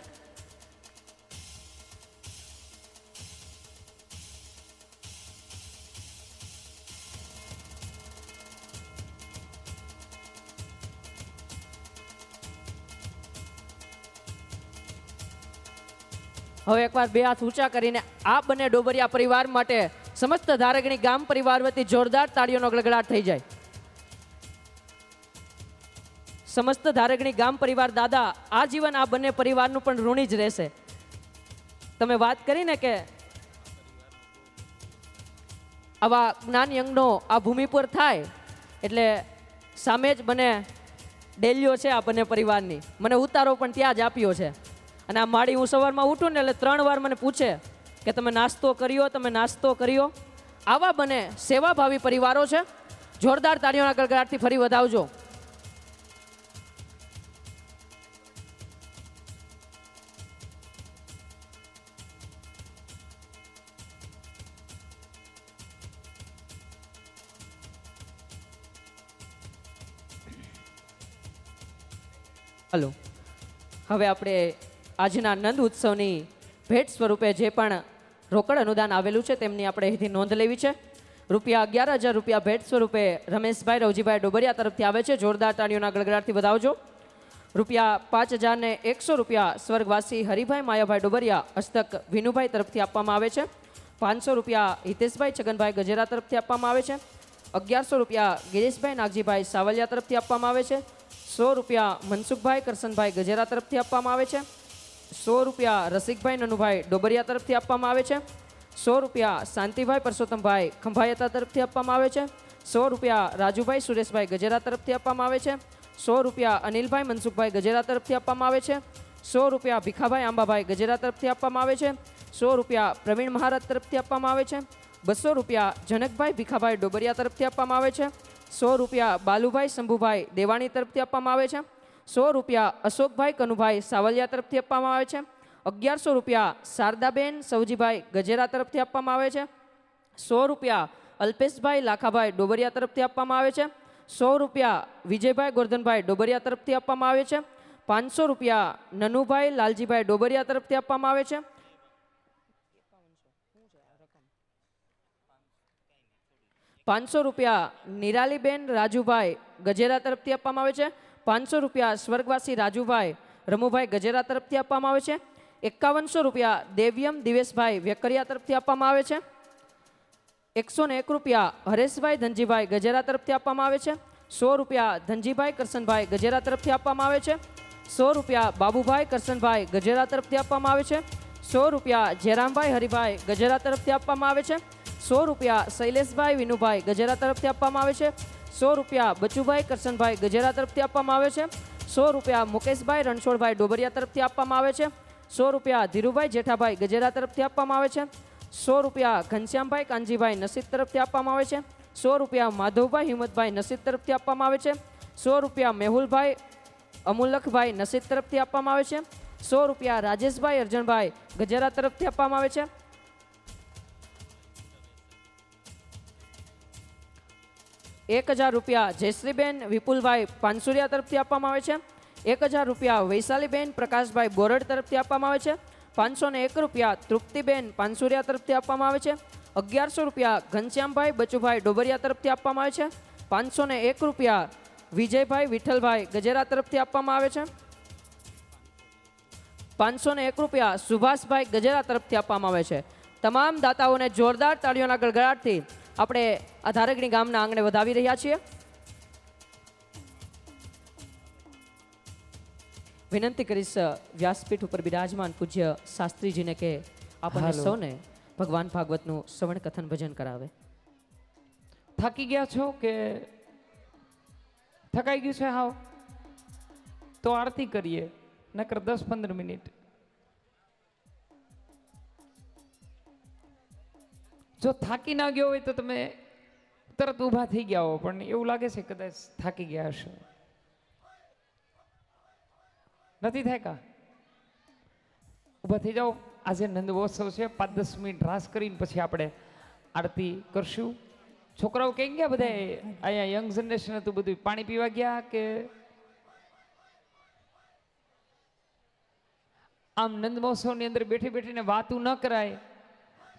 હવે એકવાર બે હાથ ઊંચા કરીને આ બંને ડોબરિયા પરિવાર માટે સમસ્ત ધારગણી ગામ પરિવાર વતી જોરદાર તાળીઓનો ગડગડાટ થઈ જાય. સમસ્ત ધારગણી ગામ પરિવાર દાદા આજીવન આ બંને પરિવારનું પણ ઋણી જ રહેશે. તમે વાત કરીને કે આવા જ્ઞાન યજ્ઞનો આ ભૂમિ પર થાય એટલે સામે જ મને ડેલીઓ છે આ બંને પરિવારની, મને ઉતારો પણ ત્યાં જ આપ્યો છે. અને આ માળી હું સવારમાં ઉઠું ને એટલે 3 વાર મને પૂછે કે તમે નાસ્તો કર્યો, તમે નાસ્તો કર્યો. આવા બંને સેવાભાવી પરિવારો છે. જોરદાર તાળીઓના ગડગડાટથી ફરી વધાવજો. હલો, હવે આપણે આજના નંદ ઉત્સવની ભેટ સ્વરૂપે જે પણ રોકડ અનુદાન આવેલું છે તેમની આપણે અહીંથી નોંધ લેવી છે. રૂપિયા 11,000 રૂપિયા ભેટ સ્વરૂપે રમેશભાઈ રવજીભાઈ ડોબરિયા તરફથી આવે છે. જોરદાર તાળીઓના ગડગડાટથી વધાવજો. રૂપિયા 5,100 રૂપિયા સ્વર્ગવાસી હરિભાઈ માયાભાઈ ડોબરિયા હસ્તક વિનુભાઈ તરફથી આપવામાં આવે છે. 500 રૂપિયા હિતેશભાઈ છગનભાઈ ગજેરા તરફથી આપવામાં આવે છે. 1100 રૂપિયા ગિરીશભાઈ નાગજીભાઈ સાવલિયા તરફથી આપવામાં આવે છે. 100 રૂપિયા મનસુખભાઈ કરસનભાઈ ગજેરા તરફથી આપવામાં આવે છે. 100 રૂપિયા રસિકભાઈ નનુભાઈ ડોબરિયા તરફથી આપવામાં આવે છે. 100 રૂપિયા શાંતિભાઈ પરસોત્તમભાઈ ખંભાયતા તરફથી આપવામાં આવે છે. 100 રૂપિયા રાજુભાઈ સુરેશભાઈ ગજેરા તરફથી આપવામાં આવે છે. 100 રૂપિયા અનિલભાઈ મનસુખભાઈ ગજેરા તરફથી આપવામાં આવે છે. 100 રૂપિયા ભીખાભાઈ આંબાભાઈ ગજેરા તરફથી આપવામાં આવે છે. 100 રૂપિયા પ્રવીણ મહારાજ તરફથી આપવામાં આવે છે. 200 રૂપિયા જનકભાઈ ભીખાભાઈ ડોબરિયા તરફથી આપવામાં આવે છે. 100 રૂપિયા બાલુભાઈ શંભુભાઈ દેવાણી તરફથી આપવામાં આવે છે. 100 રૂપિયા અશોકભાઈ કનુભાઈ સાવલિયા તરફથી આપવામાં આવે છે. 1100 રૂપિયા શારદાબેન સવજીભાઈ ગજેરા તરફથી આપવામાં આવે છે. 100 રૂપિયા અલ્પેશભાઈ લાખાભાઈ ડોબરિયા તરફથી આપવામાં આવે છે. 100 રૂપિયા વિજયભાઈ ગોરધનભાઈ ડોબરિયા તરફથી આપવામાં આવે છે. 500 રૂપિયા નનુભાઈ લાલજીભાઈ ડોબરિયા તરફથી આપવામાં આવે છે. 500 રૂપિયા નિરાલીબેન રાજુભાઈ ગજેરા તરફથી આપવામાં આવે છે. 500 રૂપિયા સ્વર્ગવાસી રાજુભાઈ રમુભાઈ ગજેરા તરફથી આપવામાં આવે છે. 5100 રૂપિયા દેવ્યમ દિવેશભાઈ વેકરિયા તરફથી આપવામાં આવે છે. 101 રૂપિયા હરેશભાઈ ધનજીભાઈ ગજેરા તરફથી આપવામાં આવે છે. 100 રૂપિયા ધનજીભાઈ કરસનભાઈ ગજેરા તરફથી આપવામાં આવે છે. 100 રૂપિયા બાબુભાઈ કરસનભાઈ ગજેરા તરફથી આપવામાં આવે છે. 100 રૂપિયા જયરામભાઈ હરિભાઈ ગજેરા તરફથી આપવામાં આવે છે. 100 રૂપિયા શૈલેષભાઈ વિનુભાઈ ગજેરા તરફથી આપવામાં આવે છે. 100 રૂપિયા બચુભાઈ કરસનભાઈ ગજેરા તરફથી આપવામાં આવે છે. 100 રૂપિયા મુકેશભાઈ રણછોડભાઈ ડોબરિયા તરફથી આપવામાં આવે છે. 100 રૂપિયા ધીરુભાઈ જેઠાભાઈ ગજેરા તરફથી આપવામાં આવે છે. 100 રૂપિયા ઘનશ્યામભાઈ કાનજીભાઈ નસીબ તરફથી આપવામાં આવે છે. 100 રૂપિયા માધવભાઈ હિંમતભાઈ નસીબ તરફથી આપવામાં આવે છે. 100 રૂપિયા મેહુલભાઈ અમુલકભાઈ નસીબ તરફથી આપવામાં આવે છે. 100 રૂપિયા રાજેશભાઈ અર્જણભાઈ ગજેરા તરફથી આપવામાં આવે છે. 1000 રૂપિયા જયશ્રીબેન વિપુલભાઈ પાનસુરિયા તરફથી આપવામાં આવે છે. 1000 રૂપિયા વૈશાલીબેન પ્રકાશભાઈ બોરડ તરફથી આપવામાં આવે છે. 501 રૂપિયા તૃપ્તિબેન પાનસુરિયા તરફથી આપવામાં આવે છે. 1100 રૂપિયા ઘનશ્યામભાઈ બચુભાઈ ડોબરિયા તરફથી આપવામાં આવે છે. 501 રૂપિયા વિજયભાઈ વિઠ્ઠલભાઈ ગજેરા તરફથી આપવામાં આવે છે. 501 રૂપિયા સુભાષભાઈ ગજેરા તરફથી આપવામાં આવે છે. તમામ દાતાઓને જોરદાર તાળીઓના ગડગડાટથી આપણે આ ધારગણી ગામના આંગણે વધાવી રહ્યા છીએ. વિનંતી કરીશ વ્યાસપીઠ ઉપર બિરાજમાન પૂજ્ય શાસ્ત્રીજીને કે આપણને સૌને ભગવાન ભાગવતનું શ્રવણ કથન ભજન કરાવે. થાકી ગયા છો કે થકાઈ ગયું છે હાવ? તો આરતી કરીએ, નકર 10-15 મિનિટ. જો થાકી ના ગયો હોય તો તમે તરત ઊભા થઈ ગયા હો, પણ એવું લાગે છે કદાચ થાકી ગયા હશો. નથી થાય કા? ઊભા થઈ જાઓ. આજે નંદમહોત્સવ છે, 5-10 મિનિટ રાસ કરીને પછી આપણે આરતી કરશું. છોકરાઓ કઈ ગયા બધા? અહીંયા યંગ જનરેશન હતું બધું પાણી પીવા ગયા કે આમ? નંદમહોત્સવની અંદર બેઠી બેઠીને વાતું ન કરાય.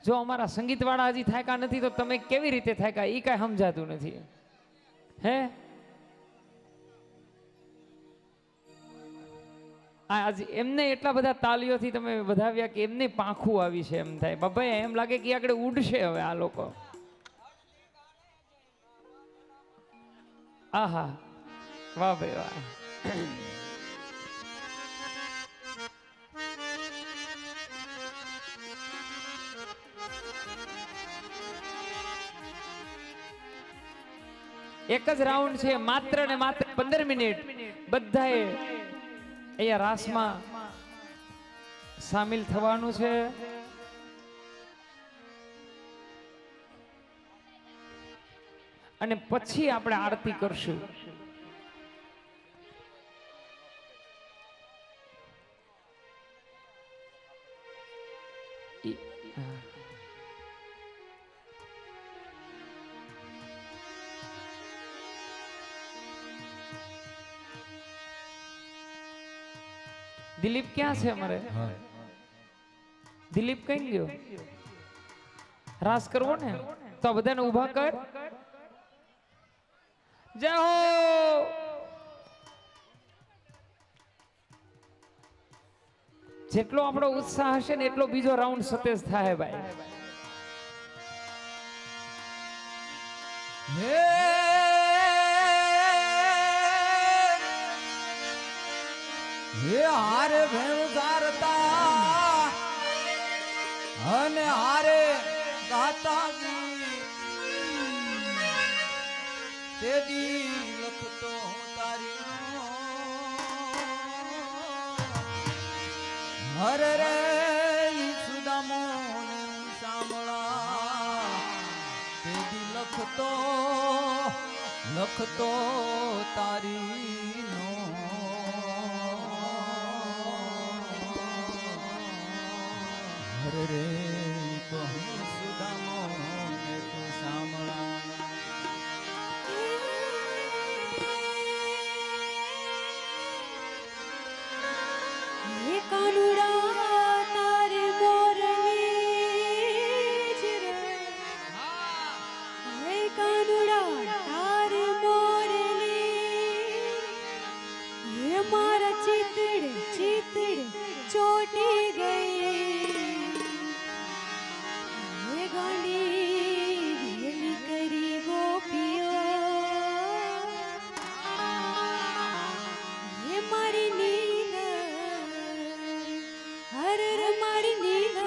જો અમારા સંગીતવાળા હજી થાક્યા નથી તો તમે કેવી રીતે થાક્યા એ કાંઈ સમજાતું નથી. હે આજે એમને એટલા બધા તાલીઓથી તમે વધાવ્યા કે એમને પાંખું આવી છે એમ થાય. બાબા એમ લાગે કે આગળ ઉડશે હવે આ લોકો. આહા, વાહ ભાઈ વાહ. એક જ રાઉન્ડ છે, માત્ર ને માત્ર 15 મિનિટ. બધાએ અહીંયા રાસમાં સામેલ થવાનું છે. અને પછી આપણે આરતી કરશું. દિલીપ ક્યાં છે અમારે? દિલીપ કઈ ગયો? રાસ કરવો ને તો આ બધાને ઊભા કર. જય હો. જેટલો આપણો ઉત્સાહ હશે ને એટલો બીજો રાઉન્ડ સતેજ થાય ભાઈ. હે હારે ભેણું ધારતા અને હારે ગાતા તેદી લખતો હું તારી હરે રે સુદામો ને સાંભળા તેદી લખતો તારી નો હરે રે તો હું સુદામો ને તું સાંભળા. હે કાનુડા તારે મોરલી જ રે. હે કાનુડા તારે મોરલી. હે મારા ચિતડે ચોટી ગઈ. હે ગાંડી વેલી કરી ગોપીઓ. હે મારી હર મારી નીલર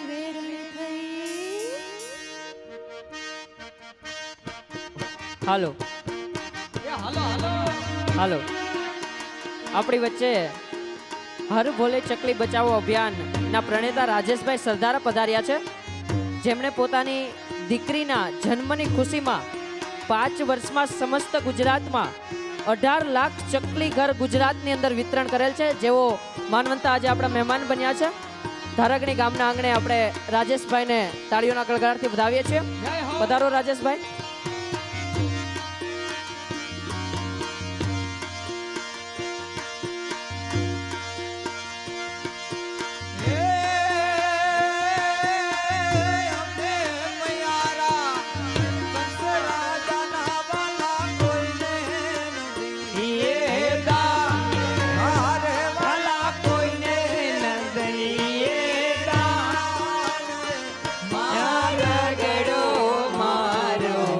વેરણ થઈ. હાલો હાલો, આપણી વચ્ચે હર ભોલે ચકલી બચાવો અભિયાન ના પ્રણેતા રાજેશભાઈ સરદાર પધાર્યા છે, જેમણે પોતાની દીકરીના જન્મની ખુશીમાં 5 વર્ષમાં સમસ્ત ગુજરાતમાં 18 લાખ ચકલી ઘર ગુજરાતની અંદર વિતરણ કરેલ છે. જેઓ માનવંતા આજે આપણા મહેમાન બન્યા છે. ધારગણી ગામના આંગણે આપણે રાજેશભાઈને તાળીઓના ગળગળાટથી વધાવીએ છીએ. પધારો રાજેશભાઈ. મારો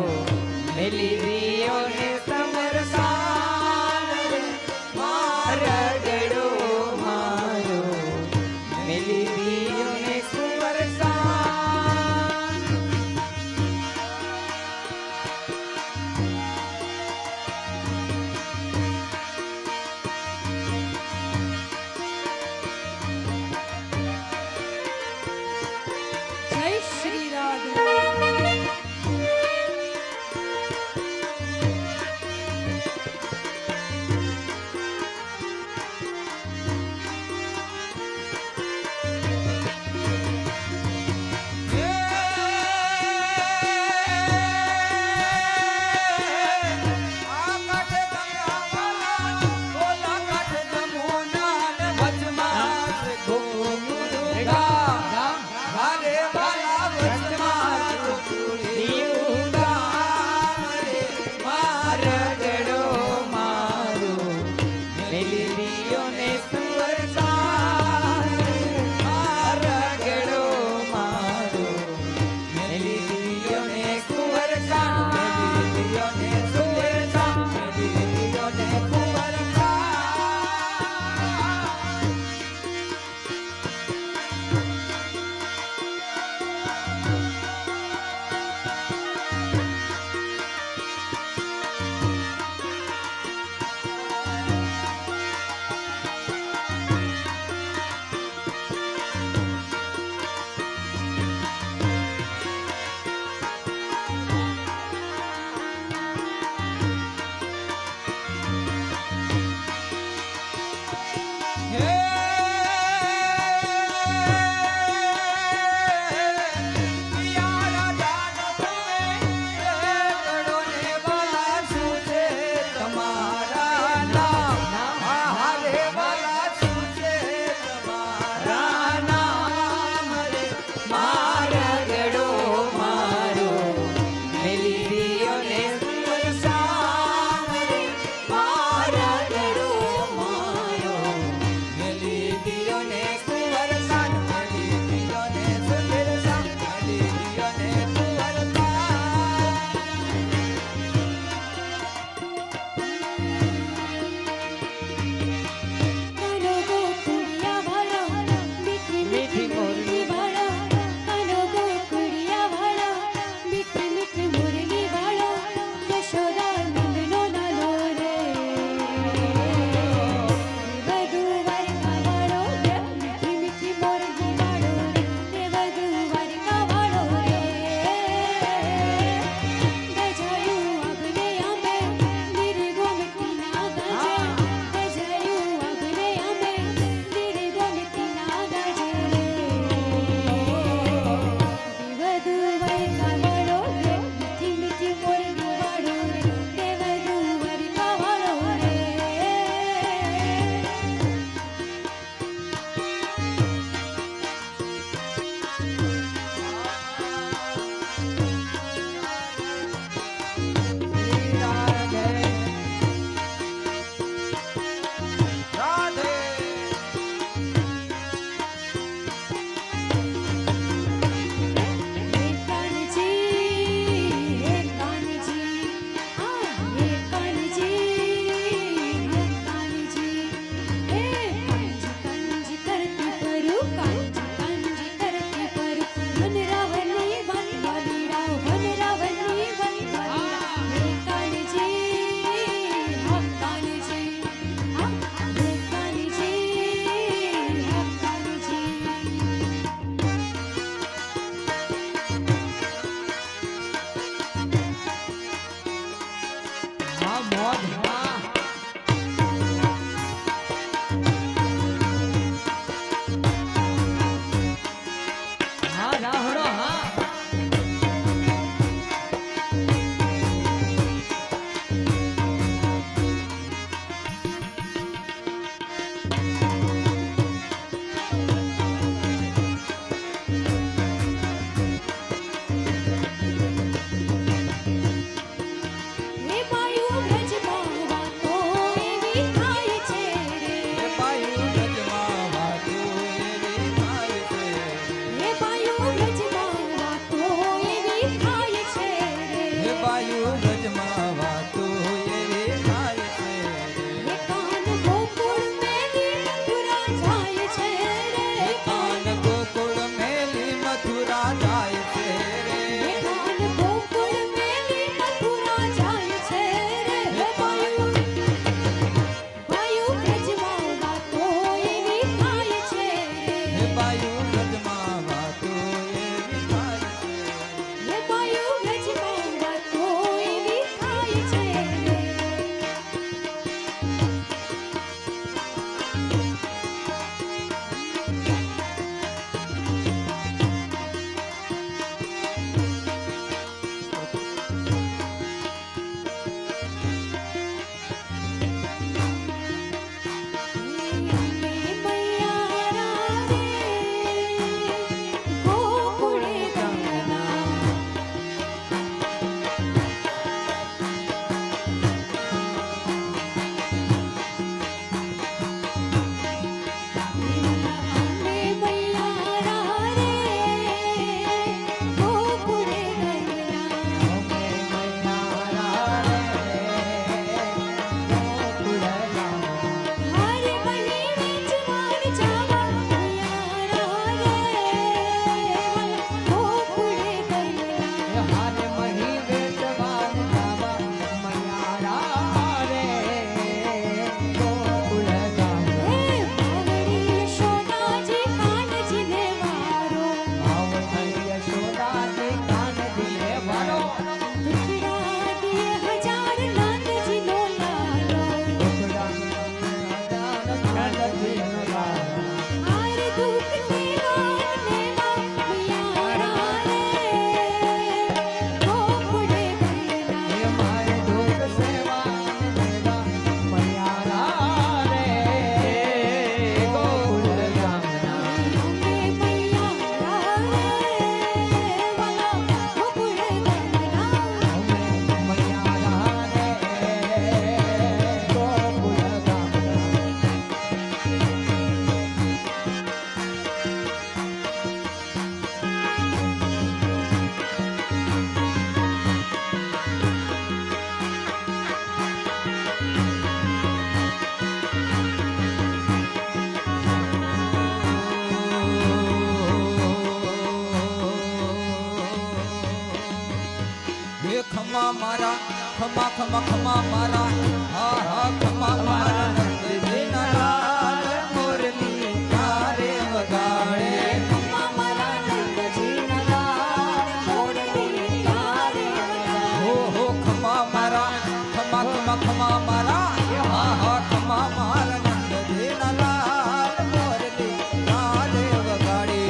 ખમા મારા હા હા ખમા મારા નંદજીના લાલ મોરલી તારે વગાડે ખમ્મા મારા નંદજીના લાલ મોરલી ક્યારે વગાડે. હો હો ખમા મારા ખમા ખમા ખમા મારા હા હા ખમા મારા નંદજીના લાલ મોરલી તારે વગાડે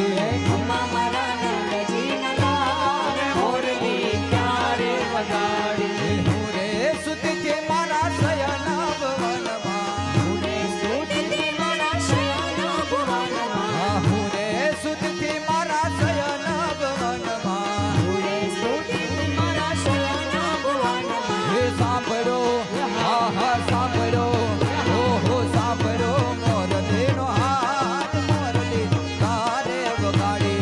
ખમ્મા મારા નંદજીના લાલ મોરલી ક્યારે વગાડે. હું રે સુધીથી મારા શયન ભવનમાં રે સુધીથી મારા શયન ભુવનમાં. હા હું રે સુધીથી મારા શયન ભવનમાં રે સુધીથી મારા શયન ભુવનમાં. હે સાંભળો હા હા સાંભળો હો હો સાંભળો મોરલીનો હાથ મોરલી તારે વગાડે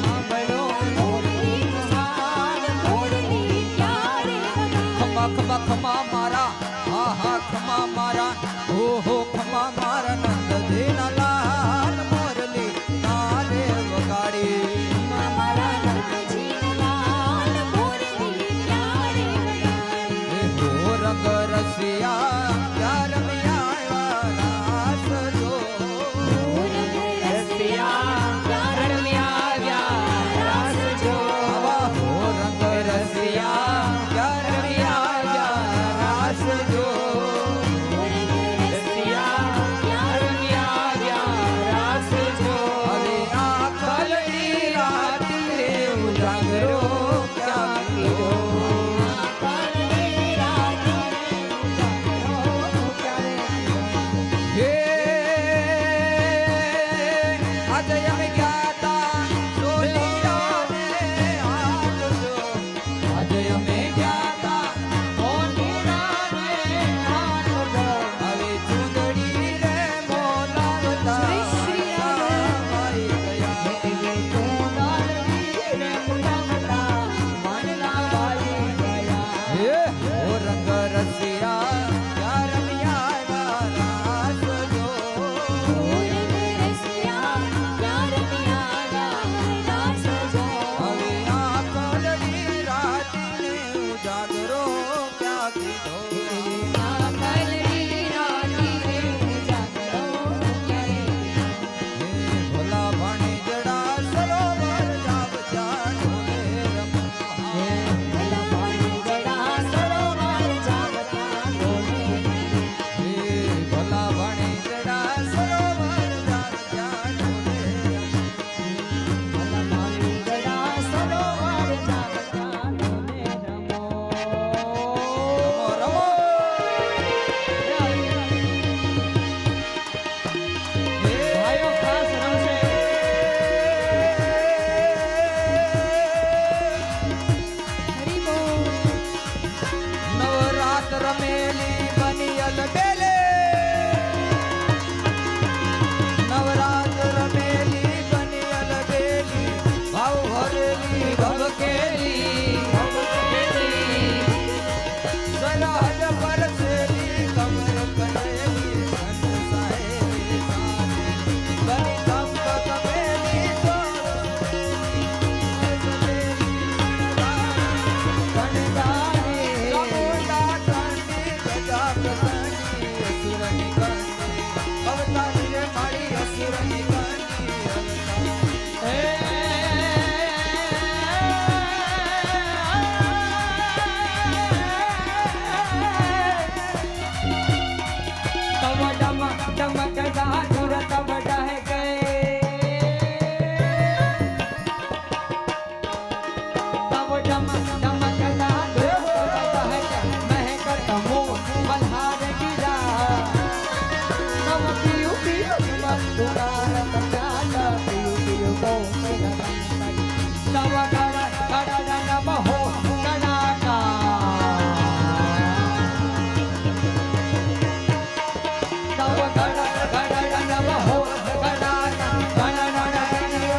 સાંભળો મોરલીનો હાથ મોરલી ક્યારે વગાડે. ખમા ખમા ખમા મારા હા હા ખમા મારા હો હો ખમા મારા નંદજીના લાલ મોરલી તારે વગાડે ખમ્મા મારા નંદજીના લાલ મોરલી ક્યારે વગાડે. હો રંગ રસિયા યાર મિયા રાસ જો આવા હો રંગ રસિયા યાર મિયા રાસ જો હવે આ કલની રાત્રે ઉજાગરો ક્યાં કીધો હે આજે અમે ગયા તા સોનિયાને આલજો આજે અમે ગયા તા સોનિયાને આલજો હવે ચુંદડી રે મોલાવતા આવી ગયા હે ઓ રંગ રસિયા યાર મિયા રાસ જો હવે આ કલની રાતને ઉજાગરો ક્યાં કીધો હે ભોલા ભાણી જડા સરોવર જાપ જાડો રમવા હે ભોલા ભાણી જડા સરોવર જાપ જાડો રમો રમો હે ભાઈઓ ખાસ રમશે. નવરાત રમેલી બનિયલ બેલે નવરાત રમેલી બનિયલ બેલી ભાવ ભરેલી ભવકેલી સરહદ પરસેલી કમર કરેલી સંસાયેલી સારી બની કંપ કમેલી મલ્હાર ગીરા નવ પીયું પીયું મસ્તુરા